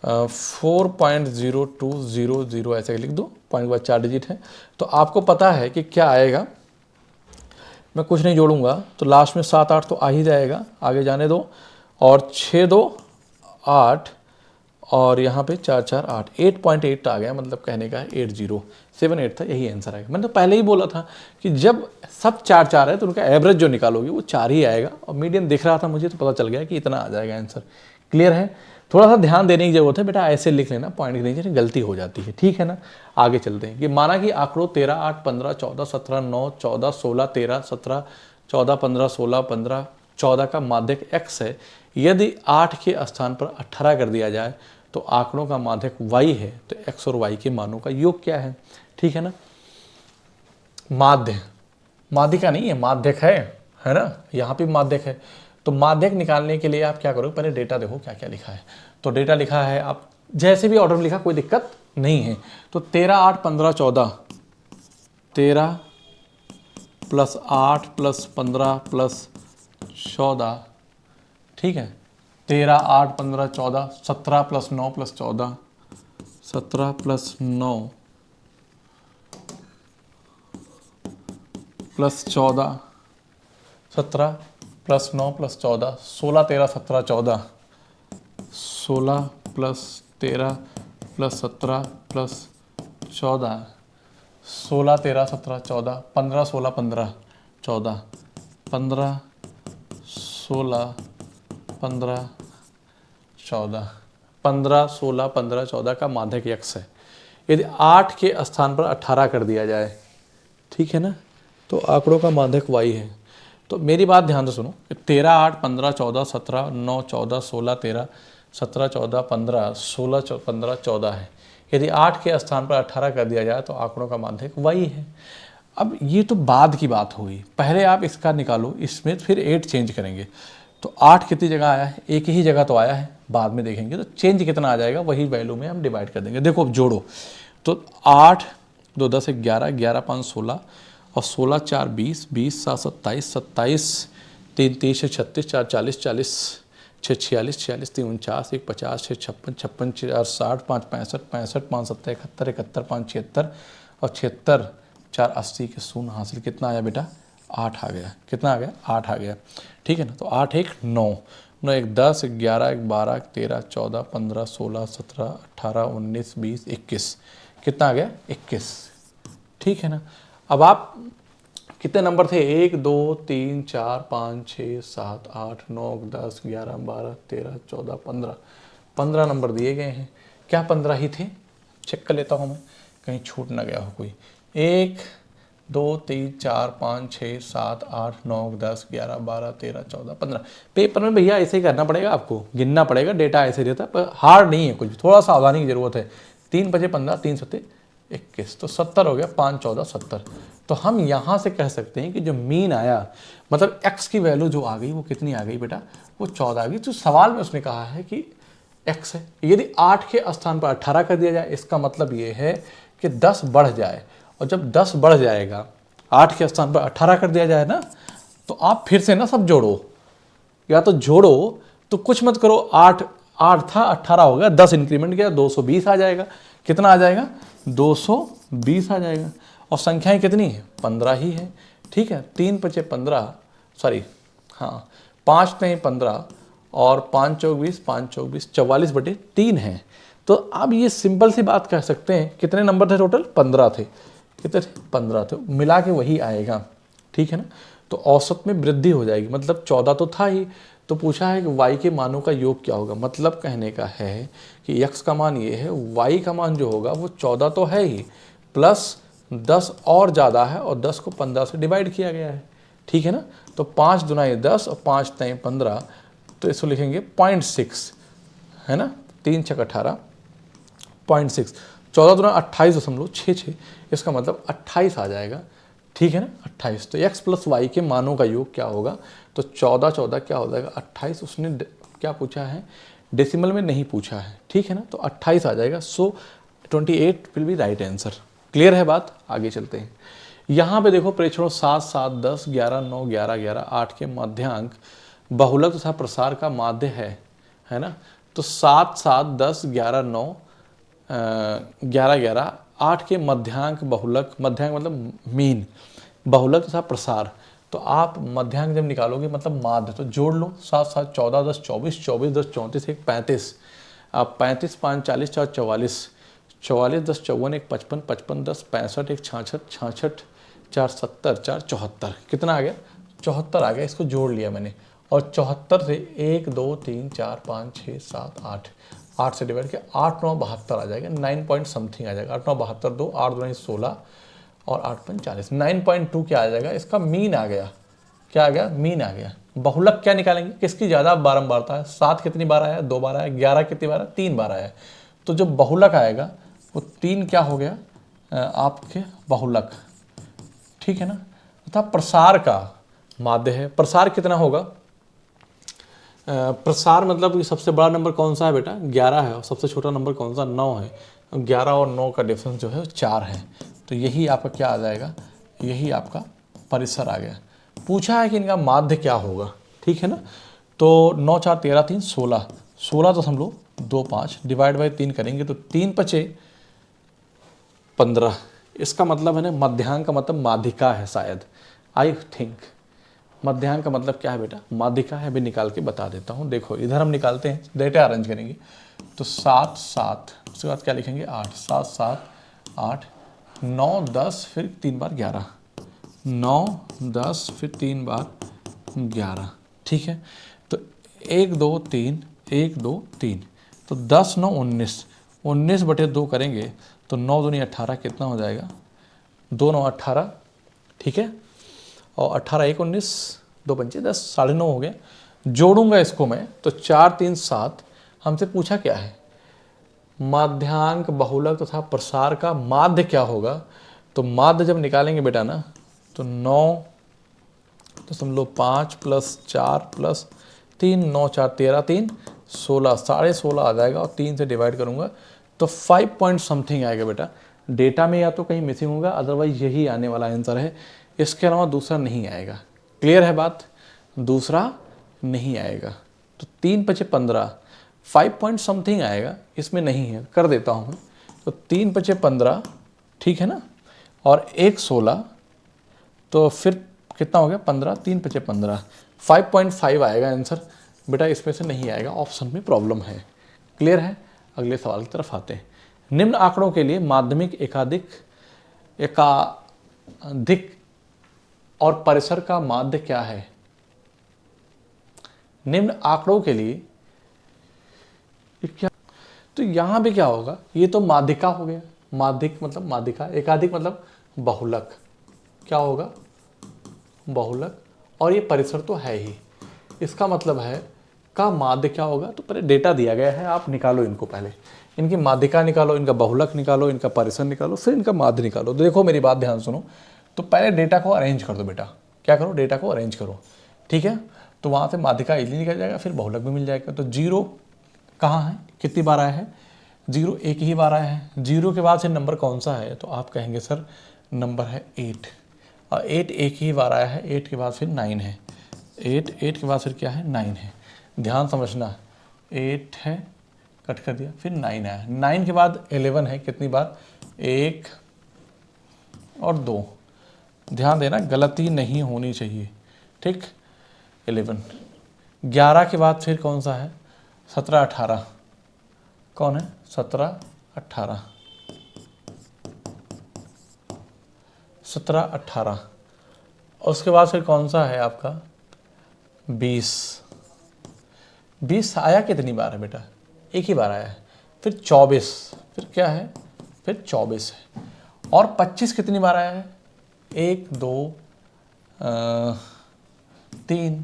4.0200 ऐसे लिख दो, पॉइंट के बाद 4 डिजिट है। तो आपको पता है कि क्या आएगा, मैं कुछ नहीं जोड़ूंगा तो लास्ट में 7 8 तो आ ही जाएगा, आगे जाने दो। और 6 2 8 और यहाँ पे 4 4 8 8.8 आ गया, मतलब कहने का है 8078 था, यही आंसर आएगा। मैंने तो पहले ही बोला था कि जब सब 4 4 है तो उनका एवरेज जो निकालोगे वो 4 ही आएगा। और मीडियन दिख रहा था मुझे तो पता चल गया कि इतना आ जाएगा आंसर। क्लियर है। थोड़ा सा ध्यान देने की जरूरत है बेटा, ऐसे लिख लेना पॉइंट की नहीं, गलती हो जाती है। ठीक है ना। आगे चलते हैं कि माना कि आंकड़ों 13 8 15 14 17 9 14 16 13 17 14 15 16 15 14 का माध्यक x है। यदि 8 के स्थान पर 18 कर दिया जाए तो आंकड़ों का माध्यक y है। तो x और y के मानों का योग क्या है। ठीक है ना। माध्य, माध्यिका नहीं है, माध्यक है ना, यहाँ पे माध्यक है। तो माध्यक निकालने के लिए आप क्या करोगे, पहले डेटा देखो क्या क्या लिखा है। तो डेटा लिखा है, आप जैसे भी ऑर्डर में लिखा कोई दिक्कत नहीं है। तो 13 8 15 14 13 प्लस 8 प्लस 15 प्लस 14, ठीक है। 13 8 15 14 17 plus 9 plus 14 17 plus 9 plus 14 17 plus 9 plus 14 16 13 17 14 16 plus 13 plus 17 plus 14 16 13 17 14 15 16 15 14 15 16 15 14 15 16 15 14 का माध्यक x है। यदि 8 के स्थान पर 18 कर दिया जाए, ठीक है ना, तो आंकड़ों का माध्यक y है। तो मेरी बात ध्यान से सुनो, 13 8 15 14 17 9 14 16 13 17 14 15 16 15 14 है। यदि 8 के स्थान पर 18 कर दिया जाए तो आंकड़ों का माध्यक y है। अब ये तो बाद की बात हुई, पहले आप इसका निकालो, इसमें फिर 8 चेंज करेंगे। तो 8 कितनी जगह आया है, एक ही जगह तो आया है, बाद में देखेंगे। तो चेंज कितना आ जाएगा वही वैल्यू में हम डिवाइड कर देंगे। देखो अब जोड़ो, तो 8 2 10 11 11 5 16 और 16 4 20 20 7 27 27 3 30 36 4 40 40 6 46 46 3 49 1 50 6 56 56 4 60 5 65 65 5 7 71 71 5 76 और 76 4 80 के शून्य हासिल। कितना आया बेटा, 8 आ गया। कितना आ गया, 8 आ गया। ठीक है ना। तो 8 1 9 9 1 10 11 1 12 13 14 15 16 17 18 19 20 21, कितना आ गया, 21। ठीक है ना। अब आप कितने नंबर थे, 1 2 3 4 5 6 7 8 9 10 11 12 13 14 15 15 नंबर दिए गए हैं। क्या 15 ही थे, चेक कर लेता हूँ मैं, कहीं छूट ना गया हो कोई। 1 2 3 4 5 6 7 8 9 10 11 12 13 14 15। पेपर में भैया ऐसे ही करना पड़ेगा, आपको गिनना पड़ेगा, डेटा ऐसे रहता है, पर हार्ड नहीं है कुछ भी, थोड़ा सावधानी की जरूरत है। 3 5 15 3 7 21, तो 70 हो गया, 5 14 70। तो हम यहाँ से कह सकते हैं कि जो मीन आया, मतलब x की वैल्यू जो आ गई वो कितनी आ गई बेटा, वो 14 आ गई। तो सवाल में उसने कहा है कि x है, यदि 8 के स्थान पर 18 कर दिया जाए, इसका मतलब ये है कि 10 बढ़ जाए, और जब 10 बढ़ जाएगा 8 के स्थान पर 18 कर दिया जाए ना, तो आप फिर से ना सब जोड़ो, या तो जोड़ो तो कुछ मत करो, 8 था 18 हो गया, 10 इंक्रीमेंट किया 220 आ जाएगा। कितना आ जाएगा, 220 आ जाएगा। और संख्याएं कितनी है, 15 ही है, ठीक है। 3 पचे 15, सॉरी हाँ 5 नहीं 15, और 5 चौक 20, 5 चौक 20, 44/3 है। तो अब ये सिंपल सी बात कह सकते हैं, कितने नंबर थे टोटल, 15 थे। कितने थे, 15 थे, मिला के वही आएगा, ठीक है ना। तो औसत में वृद्धि हो जाएगी, मतलब 14 तो था ही। तो पूछा है कि y के मानों का योग क्या होगा, मतलब कहने का है कि x का मान ये है, y का मान जो होगा वो 14 तो है ही, प्लस 10 और ज़्यादा है, और 10 को 15 से डिवाइड किया गया है, ठीक है ना। तो 5 दुनाई 10 और 5 तय 15, तो इसको लिखेंगे 0.6, है ना, 3 छक 18, 0.6, 14 दुना 28.66, इसका मतलब 28 आ जाएगा, ठीक है ना, 28। तो x प्लस वाई के मानों का योग क्या होगा, तो 14 क्या हो जाएगा, 28। उसने क्या पूछा है, डेसिमल में नहीं पूछा है, ठीक है ना, तो 28 आ जाएगा। सो 28 will be right answer. Clear है बात, आगे चलते हैं। यहाँ पे देखो प्रेक्षणों 7, 7, 10, 11, 9, 11, 11, 8 के मध्यांक बहुलक तथा प्रसार का माध्य है ना। तो 7, 7, 10, 11, 9, 11, 11, 8 के मध्यांक बहुलक, मध्यांक मतलब मीन, बहुलक तथा प्रसार। तो आप मध्यांक जब निकालोगे मतलब माध्य, तो जोड़ लो, 7, 7, 14, 10, 24, 24, 10, 34, 1, 35, अब 35, 5, 40, 4, 44, 44, 10, 54, 1, 55, 55, 10, 65, 1, 66, 66, 4, 70, 4, 74, कितना आ गया, 74 आ गया। इसको जोड़ लिया मैंने, और 74 से 1, 2, 3, 4, 5, 6, 7, 8, 8 से डिवाइड किया, 8, 9, 72 आ जाएगा, 9 पॉइंट समथिंग आ जाएगा, 8, 9, 72, 2, 8, 2, 16, और 8, 5, 40, 9.2 क्या आ जाएगा, इसका मीन आ गया। क्या आ गया, मीन आ गया। बहुलक क्या निकालेंगे, किसकी ज़्यादा बारंबारता है, 7 कितनी बार आया, 2 बार आया, 11 कितनी बार आया, 3 बार आया। तो जो बहुलक आएगा वो 3 क्या हो गया, आपके बहुलक, ठीक है ना। तथा प्रसार का माध्य है, प्रसार कितना होगा, प्रसार मतलब सबसे बड़ा नंबर कौन सा है बेटा, 11 है, और सबसे छोटा नंबर कौन सा, 9 है। 11 और 9 का डिफरेंस जो है 4 है। तो यही आपका क्या आ जाएगा, यही आपका परिसर आ गया। पूछा है कि इनका माध्य क्या होगा, ठीक है ना। तो 9, 4, 13, 3, 16, 16 तो हम लोग 2, 5 डिवाइड बाई 3 करेंगे, तो 3 पचे 15, इसका मतलब है ना, मध्यांक का मतलब माध्यिका है शायद, आई थिंक। मध्यांक का मतलब क्या है बेटा, माध्यिका है, भी निकाल के बता देता हूँ। देखो इधर हम निकालते हैं, डेटा अरेंज करेंगे। तो 7, 7, उसके बाद क्या लिखेंगे, 8, 7, 7, 8, 9, 10, फिर 3 बार 11, 9, 10, फिर 3 बार 11, ठीक है। तो 1, 2, 3, 1, 2, 3, तो 10, 9, 19, 19/2 करेंगे, तो 9 दूनी 18, कितना हो जाएगा, 2, 9, 18, ठीक है। और 18, 1, 19, 2 पंचे 10, 9.5 हो गया। जोड़ूंगा इसको मैं, तो 4, 3, 7, हमसे पूछा क्या है, माध्यांक बहुलक तथा प्रसार का माध्य क्या होगा। तो माध्य जब निकालेंगे बेटा ना, तो 9, तो समझ लो 5 + 4 + 3, 9, 4, 13, 3, 16, 16.5 आ जाएगा, और 3 से डिवाइड करूंगा तो 5 पॉइंट समथिंग आएगा बेटा। डेटा में या तो कहीं मिसिंग होगा, अदरवाइज यही आने वाला आंसर है, इसके अलावा दूसरा नहीं आएगा। क्लियर है बात, दूसरा नहीं आएगा। तो 3 × 5 = 15, 5 पॉइंट समथिंग आएगा, इसमें नहीं है, कर देता हूँ मैं। तो 3 × 5 = 15, ठीक है ना, और 1 16, तो फिर कितना हो गया 15, 3 × 5 = 15, 5.5 आएगा आंसर बेटा, इसमें से नहीं आएगा, ऑप्शन में प्रॉब्लम है। क्लियर है, अगले सवाल की तरफ आते हैं। निम्न आंकड़ों के लिए माध्यमिक एकाधिक और परिसर का माध्य क्या है। निम्न आंकड़ों के लिए क्या, तो यहां भी क्या होगा, ये तो माध्यिका हो गया, माध्यिक मतलब माध्यिका, एकाधिक मतलब बहुलक, क्या होगा, बहुलक, और ये परिसर तो है ही, इसका मतलब है का माध्य क्या होगा। तो पहले डेटा दिया गया है, आप निकालो इनको, पहले इनकी माध्यिका निकालो, इनका बहुलक निकालो, इनका परिसर निकालो, फिर इनका माध्य निकालो। देखो मेरी बात ध्यान सुनो, तो पहले डेटा को अरेंज कर दो बेटा, क्या करो, डेटा को अरेंज करो, ठीक है। तो वहाँ से माध्यिका इजीली निकल जाएगा, फिर बहुलक भी मिल जाएगा। तो 0 कहाँ है, कितनी बार आया है, 0 एक ही बार आया है। 0 के बाद से नंबर कौन सा है, तो आप कहेंगे सर नंबर है 8, और 8 एक ही बार आया है। 8 के बाद फिर 9 है, 8 के बाद फिर क्या है, 9 है। ध्यान समझना, 8 है, कट कर दिया, फिर 9 आया। 9 के बाद 11 है, कितनी बार, 1 और 2। ध्यान देना, गलती नहीं होनी चाहिए, ठीक। 11, 11 के बाद फिर कौन सा है, 17 18, कौन है, 17 18, 17 18। और उसके बाद फिर कौन सा है आपका 20। 20 आया कितनी बार है बेटा, एक ही बार आया है। फिर 24, फिर क्या है, फिर 24 है। और 25 कितनी बार आया है, 1 2 3।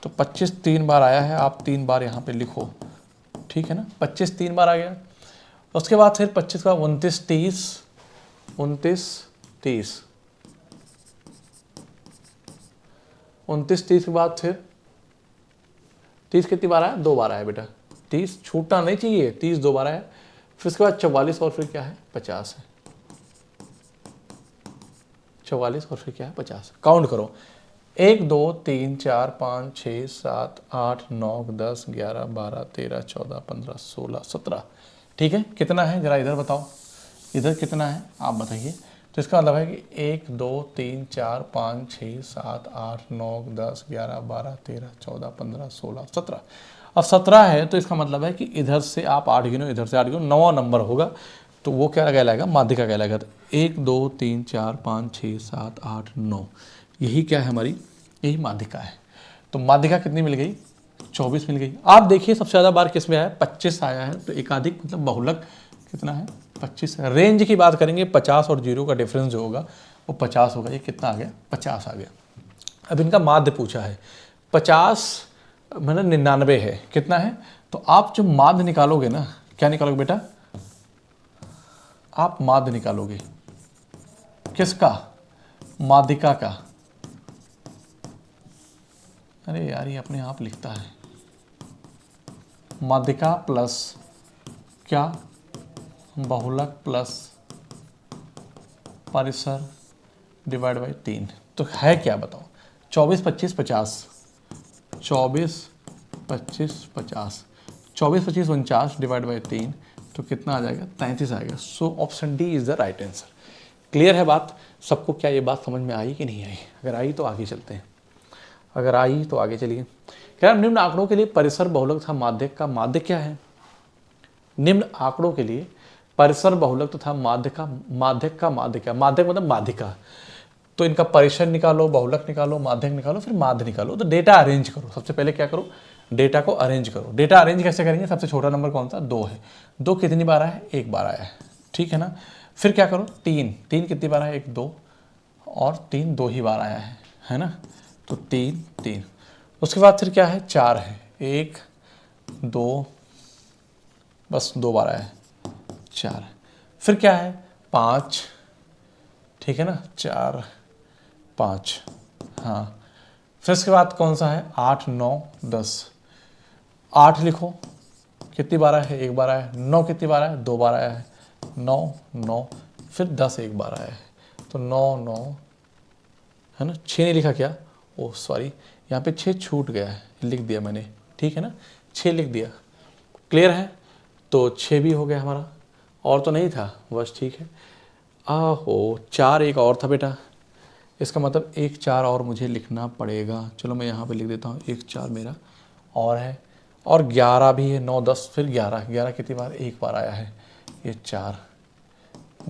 तो 25 3 बार आया है, आप 3 बार यहाँ पे लिखो, ठीक है ना। 25 3 बार आ गया। उसके बाद फिर 25 का 29 30, 29 30, 29 30 के बाद फिर 30 कितनी बार आया, 2 बार आया बेटा। 30 छूटना नहीं चाहिए, 30 2 बार आया। फिर उसके बाद 44 और फिर क्या है, 50 है। 44 और फिर क्या है, 50। काउंट करो, 1 2 3 4 5 6 7 8 9 10 11 12 13 14 15 16 17, ठीक है। कितना है जरा इधर बताओ, इधर कितना है आप बताइए। तो इसका मतलब है कि 1 2 3 4 5 6 7 8 9 10 11 12 13 14 15 16 17। अब 17 है तो इसका मतलब है कि इधर से आप 8 गिनो, इधर से 8 गिनो, 9वां नंबर होगा। तो वो क्या कहलाएगा, माध्यिका कहलाएगा। तो 1 2 3 4 5 6 7 8 9, यही क्या है हमारी, यही माध्यिका है। तो माध्यिका कितनी मिल गई, 24 मिल गई। आप देखिए सबसे ज़्यादा बार किस में आया है, 25 आया है। तो एकाधिक मतलब बहुलक कितना है, 25 है। रेंज की बात करेंगे, 50 और 0 का डिफरेंस जो होगा वो 50 होगा। ये कितना आ गया, 50 आ गया। अब इनका माध्य पूछा है, 50 मतलब 99 है, कितना है। तो आप जो माध्य निकालोगे ना, क्या निकालोगे बेटा, आप माध्य निकालोगे किसका, माध्यिका का। अरे यार ये अपने आप लिखता है, माध्यिका प्लस क्या, बहुलक प्लस परिसर डिवाइड बाई 3। तो है क्या बताओ, 24 25 50, 24 25 50, 24 25 49 डिवाइड बाई 3, तो कितना आ जाएगा, 33 आएगा। So option D is the right answer. Clear है बात सबको, क्या ये बात समझ में आई कि नहीं आई। अगर आई तो आगे चलते हैं, अगर आई तो आगे चलिए। क्या निम्न आंकड़ों के लिए परिसर बहुलक तथा माध्यक का माध्य क्या है। निम्न आंकड़ों के लिए परिसर बहुलक तथा माध्यक का माध्य क्या, माध्यक मतलब माध्यिका। तो इनका परिसर निकालो, बहुलक निकालो, माध्यक निकालो, फिर माध्य निकालो। तो डेटा अरेंज करो, सबसे पहले क्या करो, डेटा को अरेंज करो। डेटा अरेंज कैसे करेंगे, सबसे छोटा नंबर कौन सा, 2 है। 2 कितनी बार आया है, 1 बार आया है, ठीक है ना। फिर क्या करो, 3 कितनी बार आया, 1 2 और 3 2 ही बार आया है ना। तो 3 3। उसके बाद फिर क्या है, 4 है, 1 2, बस 2 बार आया है, 4। फिर क्या है, 5, ठीक है ना, 4 5, हाँ। फिर इसके बाद कौन सा है, 8 9 10। 8 लिखो, कितनी बार आया है, 1 बार आया है। 9 कितनी बार आया है, 2 बार आया है, 9 9। फिर 10 1 बार आया है, तो 9 9 है ना। 6 नहीं लिखा क्या, ओह सॉरी, यहाँ पे 6 छूट गया है, लिख दिया मैंने, ठीक है ना, 6 लिख दिया। क्लियर है, तो 6 भी हो गया हमारा, और तो नहीं था, बस ठीक है। आहो 4 एक और था बेटा, इसका मतलब 1 4 और मुझे लिखना पड़ेगा। चलो मैं यहाँ पे लिख देता हूँ, 1 4 मेरा और है, और 11 भी है, 9 10 फिर 11 11 कितनी बार, 1 बार आया है, ये 4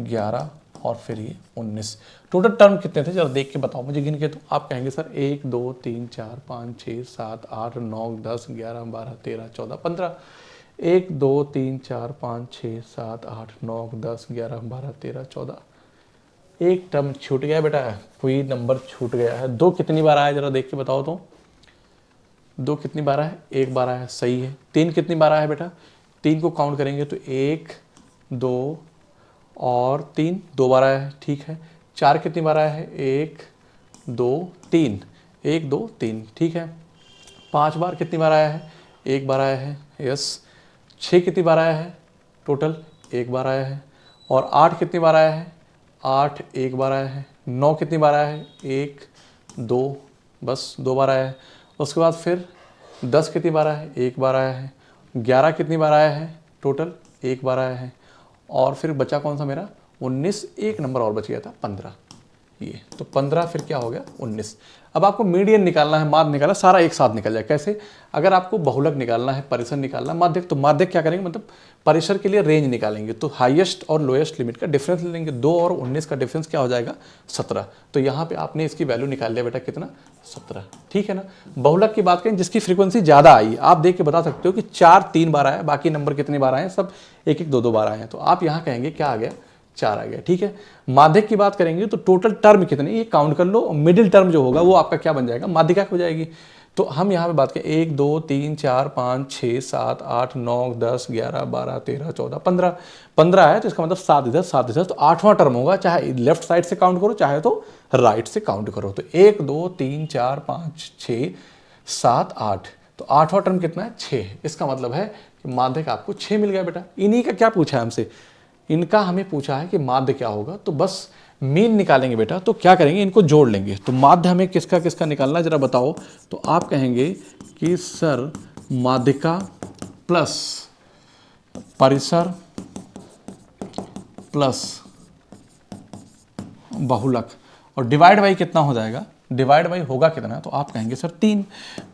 11 और फिर ये 19। टोटल टर्म कितने थे जरा देख के बताओ मुझे गिन के। तो आप कहेंगे सर 1 2 3 4 5 6 7 8 9 10 11 12 13 14 15। 1 2 3 4 5 6 7 8 9 10 11 12 13 14। एक टर्म छूट गया बेटा, कोई नंबर छूट गया है। 2 कितनी बार आया जरा देख के बताओ तो, 2 कितनी बार आया है, 1 बार आया है, सही है। 3 कितनी बार आया है बेटा, 3 को काउंट करेंगे तो 1 2 और 3 2 बार आया है, ठीक है। 4 कितनी बार आया है, 1 2 3, 1 2 3, ठीक है। 5 बार कितनी बार आया है, 1 बार आया है, यस। 6 कितनी बार आया है, टोटल 1 बार आया है। और 8 कितनी बार आया है, 8 1 बार आया है। 9 कितनी बार आया है, 1 2, बस 2 बार आया है। उसके बाद फिर 10 कितनी बार आया है, 1 बार आया है। 11 कितनी बार आया है, टोटल 1 बार आया है। और फिर बचा कौन सा मेरा, 19, एक नंबर और बच गया था 15, ये तो 15 फिर क्या हो गया 19। अब आपको मीडियन निकालना है, माध्य निकालना, सारा एक साथ निकल जाए। कैसे, अगर आपको बहुलक निकालना है, परिसर निकालना है, माध्यक, तो माध्यक क्या करेंगे, मतलब परिसर के लिए रेंज निकालेंगे। तो हाईएस्ट और लोएस्ट लिमिट का डिफरेंस ले लेंगे। 2 और 19 का डिफरेंस क्या हो जाएगा, 17। तो यहाँ पे आपने इसकी वैल्यू निकाल लिया बेटा, कितना, 17, ठीक है ना। बहुलक की बात करें जिसकी फ्रीक्वेंसी ज़्यादा आई, आप देख के बता सकते हो कि 4 3 बार आया, बाकी नंबर कितनी बार आए, सब 1 1 2 2 बार आए हैं। तो आप यहाँ कहेंगे क्या आ गया, 4 आ गया, ठीक है। माध्यक की बात करेंगे तो टोटल टर्म कितने, ये काउंट कर लो, मिडिल टर्म जो होगा वो आपका क्या बन जाएगा, माध्यिका हो जाएगी। तो हम यहाँ पे बात करें 1 2 3 4 5 6 7 8 9 10 11 12 13 14 15, 15 है तो इसका मतलब 7 इधर 7 इधर, तो 8वां टर्म होगा। चाहे लेफ्ट साइड से काउंट करो, चाहे तो राइट से काउंट करो। तो 1 2 3 4 5 6 7 8, तो 8वां टर्म कितना है, 6। इसका मतलब है कि माध्यक आपको 6 मिल गया बेटा। इन्हीं का क्या पूछा है हमसे, इनका हमें पूछा है कि माध्य क्या होगा। तो बस मीन निकालेंगे बेटा। तो क्या करेंगे, इनको जोड़ लेंगे। तो माध्य हमें किसका किसका निकालना है जरा बताओ। तो आप कहेंगे कि सर माध्यिका प्लस परिसर प्लस बहुलक, और डिवाइड बाई कितना हो जाएगा, डिवाइड बाई होगा कितना, तो आप कहेंगे सर 3।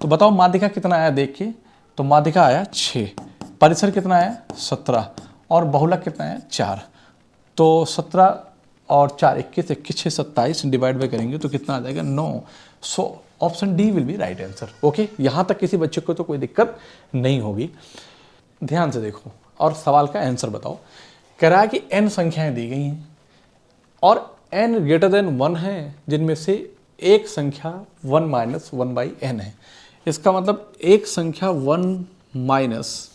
तो बताओ माध्यिका कितना आया देखिए, तो माध्यिका आया 6, परिसर कितना आया 17, और बहुलक कितना है 4। तो 17 और 4 21 21 6 27 डिवाइड बाय करेंगे तो कितना आ जाएगा 9। So option D will be right answer. Okay, यहाँ तक किसी बच्चे को तो कोई दिक्कत नहीं होगी। ध्यान से देखो और सवाल का आंसर बताओ। कह रहा है कि n संख्याएं दी गई हैं और n ग्रेटर देन 1 है, जिनमें से एक संख्या 1 माइनस 1/n है। इसका मतलब एक संख्या 1 माइनस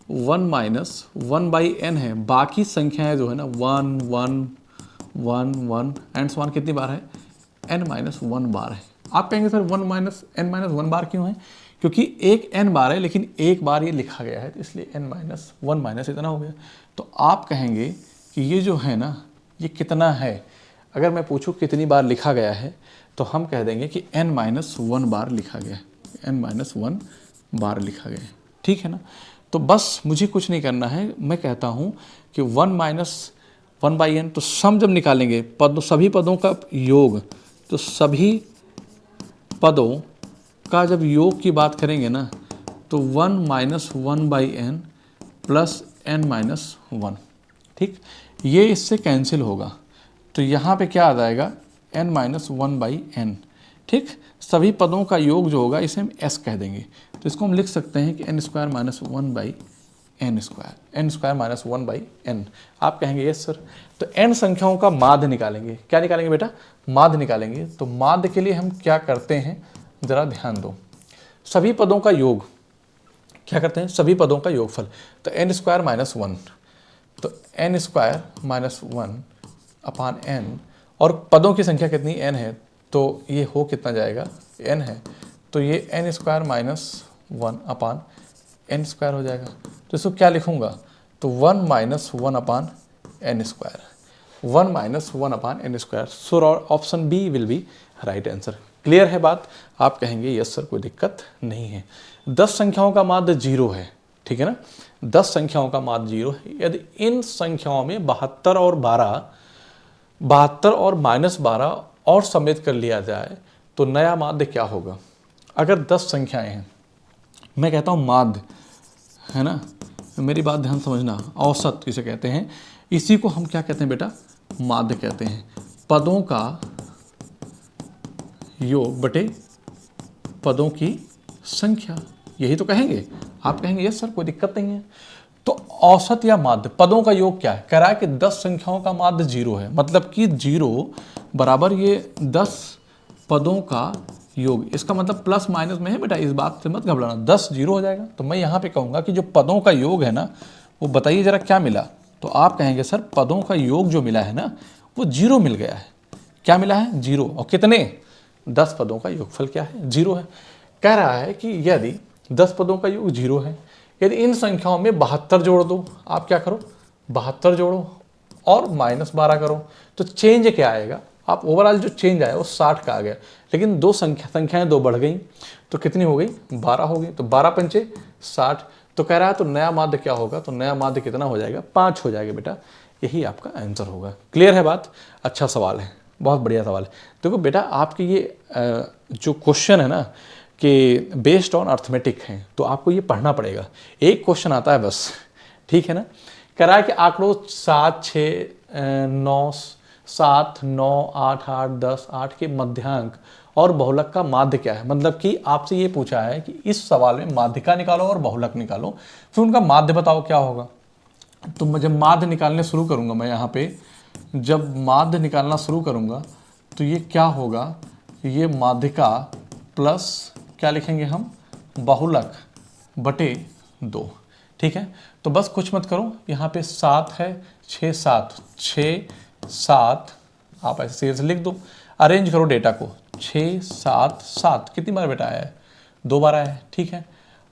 1/n है, बाकी संख्याएं जो है ना 1 1 1 1 एंड सो ऑन कितनी बार है, n-1 बार है। आप कहेंगे सर 1 बार क्यों है, क्योंकि एक n बार है लेकिन एक बार ये लिखा गया है, तो इसलिए n-1 माइनस इतना हो गया। तो आप कहेंगे कि ये जो है ना ये कितना है। अगर मैं पूछूं कितनी बार लिखा गया है तो हम कह देंगे कि n-1 बार लिखा गया है, n-1 बार लिखा गया है, ठीक है ना। तो बस मुझे कुछ नहीं करना है, मैं कहता हूँ कि 1-1/n, तो सम जब निकालेंगे पद, सभी पदों का योग, तो सभी पदों का जब योग की बात करेंगे ना तो 1-1/n प्लस n-1, ठीक, ये इससे कैंसिल होगा। तो यहाँ पे क्या आ जाएगा n-1/n, ठीक। सभी पदों का योग जो होगा इसे हम s कह देंगे। तो इसको हम लिख सकते हैं कि n² - 1/n। आप कहेंगे यस सर। तो n संख्याओं का माध्य निकालेंगे। क्या निकालेंगे बेटा, माध्य निकालेंगे। तो माध्य के लिए हम क्या करते हैं जरा ध्यान दो। सभी पदों का योग क्या करते हैं, सभी पदों का योगफल। तो n² - 1, तो n² - 1 अपान n, और पदों की संख्या कितनी n है, तो ये हो कितना जाएगा, n है, तो ये n² - 1 अपान n² हो जाएगा। तो इसको क्या लिखूंगा, तो 1 - 1 upon n², 1 - 1 upon n²। So option B will be right answer. Clear है बात। आप कहेंगे यस सर कोई दिक्कत नहीं है। 10 संख्याओं का माध्य 0 है, ठीक है ना। 10 संख्याओं का माध्य 0 है। यदि इन संख्याओं में 72 और -12 और सम्मिलित कर लिया जाए तो नया माध्य क्या होगा। अगर 10 संख्याएं हैं, मैं कहता हूँ माध्य है ना, मेरी बात ध्यान समझना, औसत इसे कहते हैं, इसी को हम क्या कहते हैं बेटा, माध्य कहते हैं। पदों का योग बटे पदों की संख्या, यही तो कहेंगे। आप कहेंगे यस सर कोई दिक्कत नहीं है। तो औसत या माध्य, पदों का योग क्या है, कह रहा है कि 10 संख्याओं का माध्य 0 है, मतलब कि 0 बराबर ये 10 पदों का योग। इसका मतलब प्लस माइनस में है बेटा, इस बात से मत घबराना, 10 0 हो जाएगा। तो मैं यहाँ पे कहूँगा कि जो पदों का योग है ना, वो बताइए जरा क्या मिला। तो आप कहेंगे सर पदों का योग जो मिला है ना वो 0 मिल गया है। क्या मिला है? 0। और कितने? 10 पदों का योगफल क्या है? 0 है। कह रहा है कि यदि 10 पदों का योग 0 है, यदि इन संख्याओं में 72 जोड़ दो, आप क्या करो 72 जोड़ो और -12 करो, तो चेंज क्या आएगा? आप ओवरऑल जो चेंज आया वो 60 का आ गया, लेकिन दो संख्याएं दो बढ़ गई तो कितनी हो गई? 12 हो गई। तो 12 पंचे 60। तो कह रहा है तो नया माध्य क्या होगा? तो नया माध्य कितना हो जाएगा? 5 हो जाएगा बेटा। यही आपका आंसर होगा। क्लियर है बात? अच्छा सवाल है, बहुत बढ़िया सवाल है। देखो बेटा आपके ये जो क्वेश्चन है ना कि बेस्ड ऑन अर्थमेटिक हैं, तो आपको ये पढ़ना पड़ेगा। एक क्वेश्चन आता है बस, ठीक है ना। कह रहा है कि आंकड़ों 7, 6, 9, 7, 9, 8, 8, 10, 8 के मध्यांक और बहुलक का माध्य क्या है? मतलब कि आपसे ये पूछा है कि इस सवाल में माध्यिका निकालो और बहुलक निकालो, फिर उनका माध्य बताओ क्या होगा। तो जब माध्य निकालने शुरू करूंगा मैं यहाँ पे, जब माध्य निकालना शुरू करूंगा तो ये क्या होगा? ये माध्यिका प्लस क्या लिखेंगे हम? बहुलक बटे 2। ठीक है, तो बस कुछ मत करो, यहाँ पे 7 है, 6, 7, 6, 7, आप ऐसे सीधे से लिख दो। अरेंज करो डेटा को, 6, 7, 7 कितनी बार बेटा आया है? 2 बार आया है। ठीक है,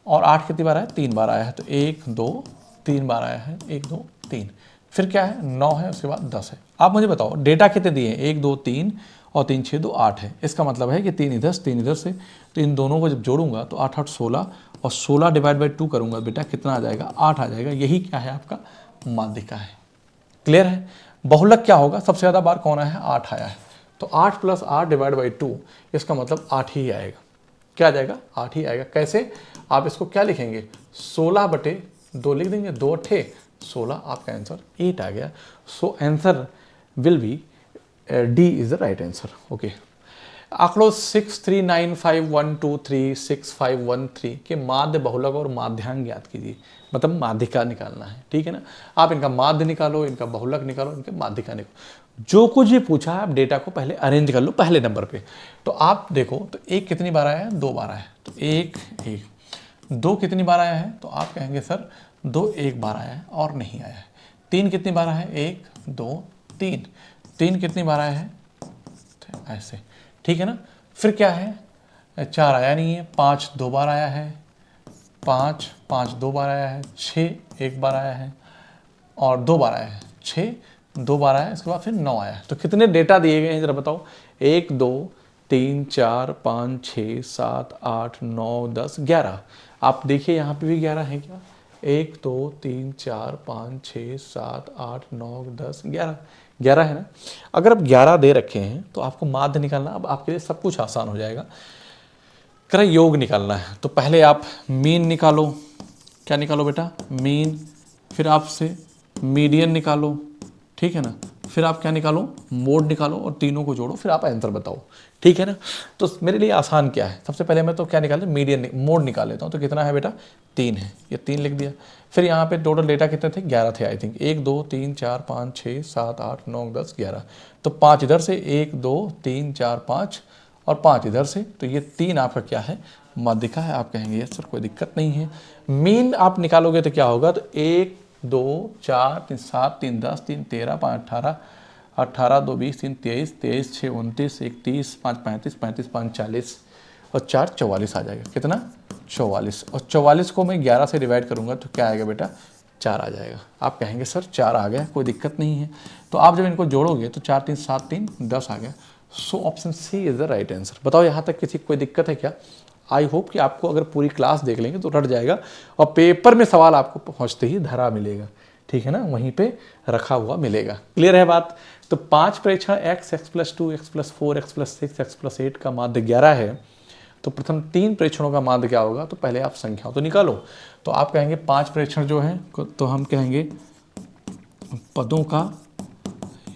और 8 कितनी बार आया है? 3 बार आया है। तो 1, 2, 3 बार आया है, 1, 2, 3। फिर क्या है? 9 है, उसके बाद 10 है। आप मुझे बताओ डेटा कितने दिए हैं? 1, 2, 3 और 3, 6, 2, 8 है। इसका मतलब है कि 3 इधर से 3 इधर से, तो इन दोनों को जब जोड़ूंगा तो 8, 8, 16 और 16 डिवाइड बाई 2 करूंगा बेटा, कितना आ जाएगा? 8 आ जाएगा। यही क्या है? आपका माध्यिका है। क्लियर है? बहुलक क्या होगा? सबसे ज़्यादा बार कौन आया है? 8 आया है। तो 8 + 8 डिवाइड बाई 2, इसका मतलब 8 ही आएगा। क्या आ जाएगा? 8 ही आएगा। कैसे? आप इसको क्या लिखेंगे? 16 बटे 2 लिख देंगे, 2 8 16, आपका आंसर 8 आ गया। So answer will be D is the right answer. Okay, आंकड़ों 63951236 के माध्य, बहुलक और माध्यांक ज्ञात कीजिए। मतलब माध्यिका निकालना है। ठीक है ना, आप इनका माध्य निकालो, इनका बहुलक निकालो, इनके माध्यिका निकालो। जो कुछ भी पूछा है आप डेटा को पहले अरेंज कर लो पहले नंबर पे। तो आप देखो तो 1 कितनी बार आया है? 2 बार आया है। तो 1 1। 2 कितनी बार आया है? तो आप कहेंगे सर 2 1 बार आया है और नहीं आया है। 3 कितनी बार आया है? 1 2 3। 3 कितनी बार आया है? ऐसे। ठीक है ना। फिर क्या है? 4 आया नहीं है। 5 2 बार आया है। 5 5 2 बार आया है। 6 1 बार आया है और 2 बार आया है। 6 2 बार आया है, इसके बाद फिर 9 आया है। तो कितने डेटा दिए गए हैं जरा बताओ? 1 2 3 4 5 6 7 8 9 10 11। आप देखिए यहाँ पे भी 11 है क्या? 1 2 3 4 5 6 7 8 9 10 11 11 है ना। अगर आप 11 दे रखे हैं तो आपको माध्य निकालना अब आपके लिए सब कुछ आसान हो जाएगा। करें योग निकालना है तो पहले आप मीन निकालो। क्या निकालो बेटा? मीन। फिर आपसे मीडियन निकालो। ठीक है ना। फिर आप क्या निकालो? मोड निकालो और तीनों को जोड़ो, फिर आप आंसर बताओ। ठीक है ना। तो मेरे लिए आसान क्या है? सबसे पहले मैं तो क्या निकाले? मीडियन मोड निकाल लेता हूँ। तो कितना है बेटा? 3 है। ये 3 लिख दिया। फिर यहाँ पे टोटल डेटा कितने थे? 11 थे आई थिंक। 1 2 3 4 5 6 7 8 9 10 11। तो 5 इधर से, 1 2 3 4 5 और 5 इधर से। तो ये 3 आपका क्या है? माध्यिका है। आप कहेंगे यस सर कोई दिक्कत नहीं है। मीन आप निकालोगे तो क्या होगा? तो 1 2 4 3 7 3 10 3 13 5 18 18 2 20 3 23 23 6 29 31 5 35 35 5 40 और 4 44 आ जाएगा। कितना? 44। और 44 को मैं 11 से डिवाइड करूंगा तो क्या आएगा बेटा? 4 आ जाएगा। आप कहेंगे सर 4 आ गया, कोई दिक्कत नहीं है। तो आप जब इनको जोड़ोगे तो 4 3 7 3 10 आ गया। So option C is the right answer. बताओ यहाँ तक किसी कोई दिक्कत है क्या? आई होप कि आपको अगर पूरी क्लास देख लेंगे तो रट जाएगा और पेपर में सवाल आपको पहुँचते ही धरा मिलेगा। ठीक है ना, वहीं पे रखा हुआ मिलेगा। क्लियर है बात? तो 5 प्रेक्षण x + 2 x + 4 x + 6 x + 8 का माध्य 11 है। तो प्रथम 3 प्रेक्षणों का माध्य क्या होगा? तो पहले आप संख्याओं तो निकालो। तो आप कहेंगे 5 प्रेक्षण जो है तो हम कहेंगे पदों का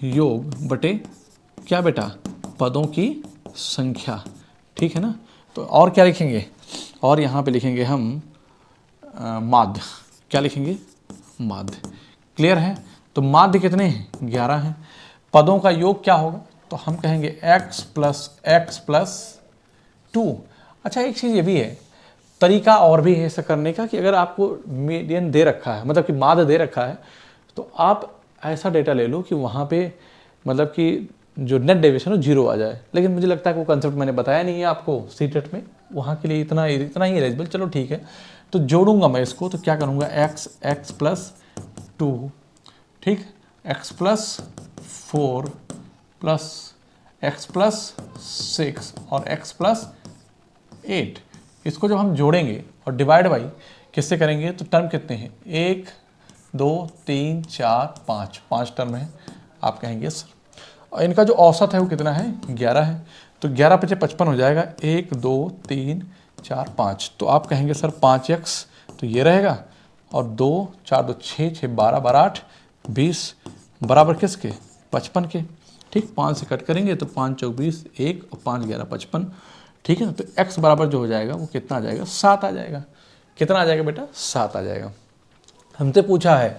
योग बटे क्या बेटा? पदों की संख्या। ठीक है ना। तो और क्या लिखेंगे? और यहाँ पे लिखेंगे हम माध्य। क्या लिखेंगे? माध्य। क्लियर है? तो माध्य कितने हैं? 11 हैं। पदों का योग क्या होगा? तो हम कहेंगे x + 2। अच्छा एक चीज़ ये भी है, तरीका और भी है ऐसा करने का कि अगर आपको मीडियन दे रखा है, मतलब कि माध्य दे रखा है, तो आप ऐसा डेटा ले लो कि वहाँ पे मतलब कि जो नेट डेविएशन हो 0 आ जाए। लेकिन मुझे लगता है कि वो कंसेप्ट मैंने बताया नहीं है आपको सीटेट में, वहाँ के लिए इतना ही एलिजिबल। चलो ठीक है, तो जोड़ूंगा मैं इसको, तो क्या करूँगा, एक्स प्लस 2, ठीक, x plus 4 plus x plus 6 और एक्स प्लस 8, इसको जब हम जोड़ेंगे और डिवाइड बाई किससे करेंगे तो टर्म कितने हैं, 1 2 3 4 5 टर्म है। आप कहेंगे सर, और इनका जो औसत है वो कितना है, 11 है। तो 11 × 55 हो जाएगा, 1 2 3 4 5। तो आप कहेंगे सर 5x, तो ये रहेगा, और 2 4 2 6 6 12 12 8 20 बराबर किसके, 55 के। ठीक, 5 से कट करेंगे तो 5 चौक 20, 1 और 5 11 55। ठीक है ना, तो x बराबर जो हो जाएगा वो कितना आ जाएगा, 7 आ जाएगा। कितना आ जाएगा बेटा, 7 आ जाएगा। हमसे पूछा है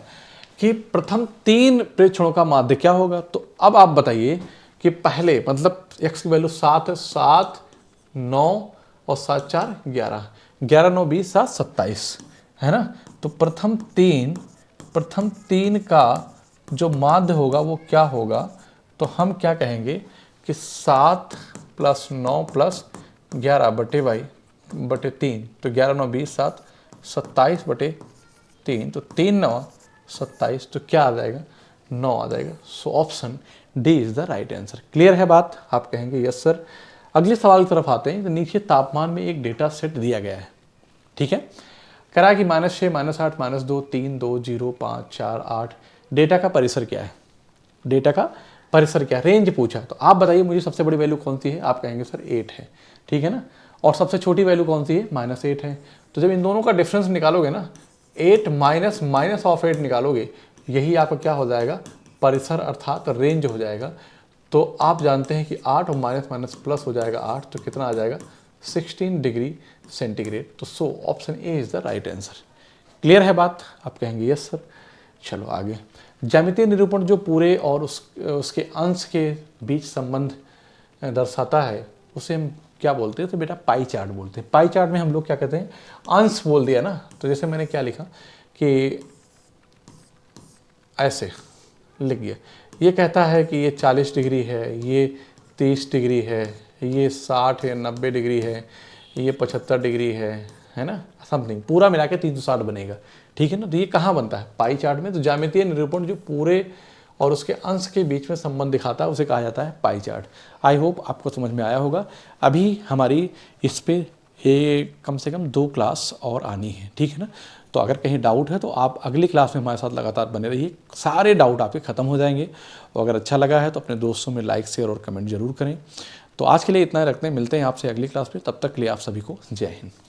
कि प्रथम 3 प्रेक्षणों का माध्य क्या होगा। तो अब आप बताइए कि पहले मतलब x की वैल्यू 7 है, 7 9 और 7 4 11, 11 9 20 7 27 है ना। तो प्रथम तीन का जो माध्य होगा वो क्या होगा, तो हम क्या कहेंगे कि 7 + 9 + 11 बटे 3, तो 11 9 20 7 27 बटे 3, तो 3 9 27, तो क्या आ जाएगा, 9 आ जाएगा। So option D is the right answer. Clear है बात, आप कहेंगे यस सर। अगले सवाल की तरफ आते हैं। तो नीचे तापमान में एक डेटा सेट दिया गया है, ठीक है, करा कि -6 -8 -2 3 2 0 5 4 8। डेटा का परिसर क्या है, डेटा का परिसर क्या, रेंज पूछा। तो आप बताइए मुझे सबसे बड़ी वैल्यू कौन सी है, आप कहेंगे सर 8 है, ठीक है ना। और सबसे छोटी वैल्यू कौन सी है, -8 है। तो जब इन दोनों का डिफरेंस निकालोगे ना, 8 माइनस ऑफ 8 निकालोगे, यही आपका क्या हो जाएगा, परिसर अर्थात रेंज हो जाएगा। तो आप जानते हैं कि 8 और माइनस प्लस हो जाएगा 8, तो कितना आ जाएगा, 16 डिग्री सेंटीग्रेड। तो so option A is the right answer. Clear है बात, आप कहेंगे यस सर। चलो आगे, ज्यामितीय निरूपण जो पूरे और उसके अंश के बीच संबंध दर्शाता है उसे हम क्या बोलते हैं, तो बेटा पाई चार्ट बोलते हैं। पाई चार्ट में हम लोग क्या कहते हैं, अंश बोल दिया ना। तो जैसे मैंने क्या लिखा कि ऐसे लिख गया, ये कहता है कि ये 40 डिग्री है, ये 30 डिग्री है, ये 60 है, 90 डिग्री है, ये 75 डिग्री है ना, समथिंग पूरा मिला के 360 बनेगा, ठीक है ना। तो ये कहाँ बनता है, पाई चार्ट में। तो ज्यामितीय निरूपण जो पूरे और उसके अंश के बीच में संबंध दिखाता है उसे कहा जाता है पाई चार्ट। आई होप आपको समझ में आया होगा। अभी हमारी इस पे कम से कम 2 क्लास और आनी है, ठीक है ना। तो अगर कहीं डाउट है तो आप अगली क्लास में हमारे साथ लगातार बने रहिए, सारे डाउट आपके ख़त्म हो जाएंगे। और अगर अच्छा लगा है तो अपने दोस्तों में लाइक शेयर और कमेंट जरूर करें। तो आज के लिए इतना ही रखते हैं, मिलते हैं आपसे अगली क्लास में, तब तक के लिए आप सभी को जय हिंद।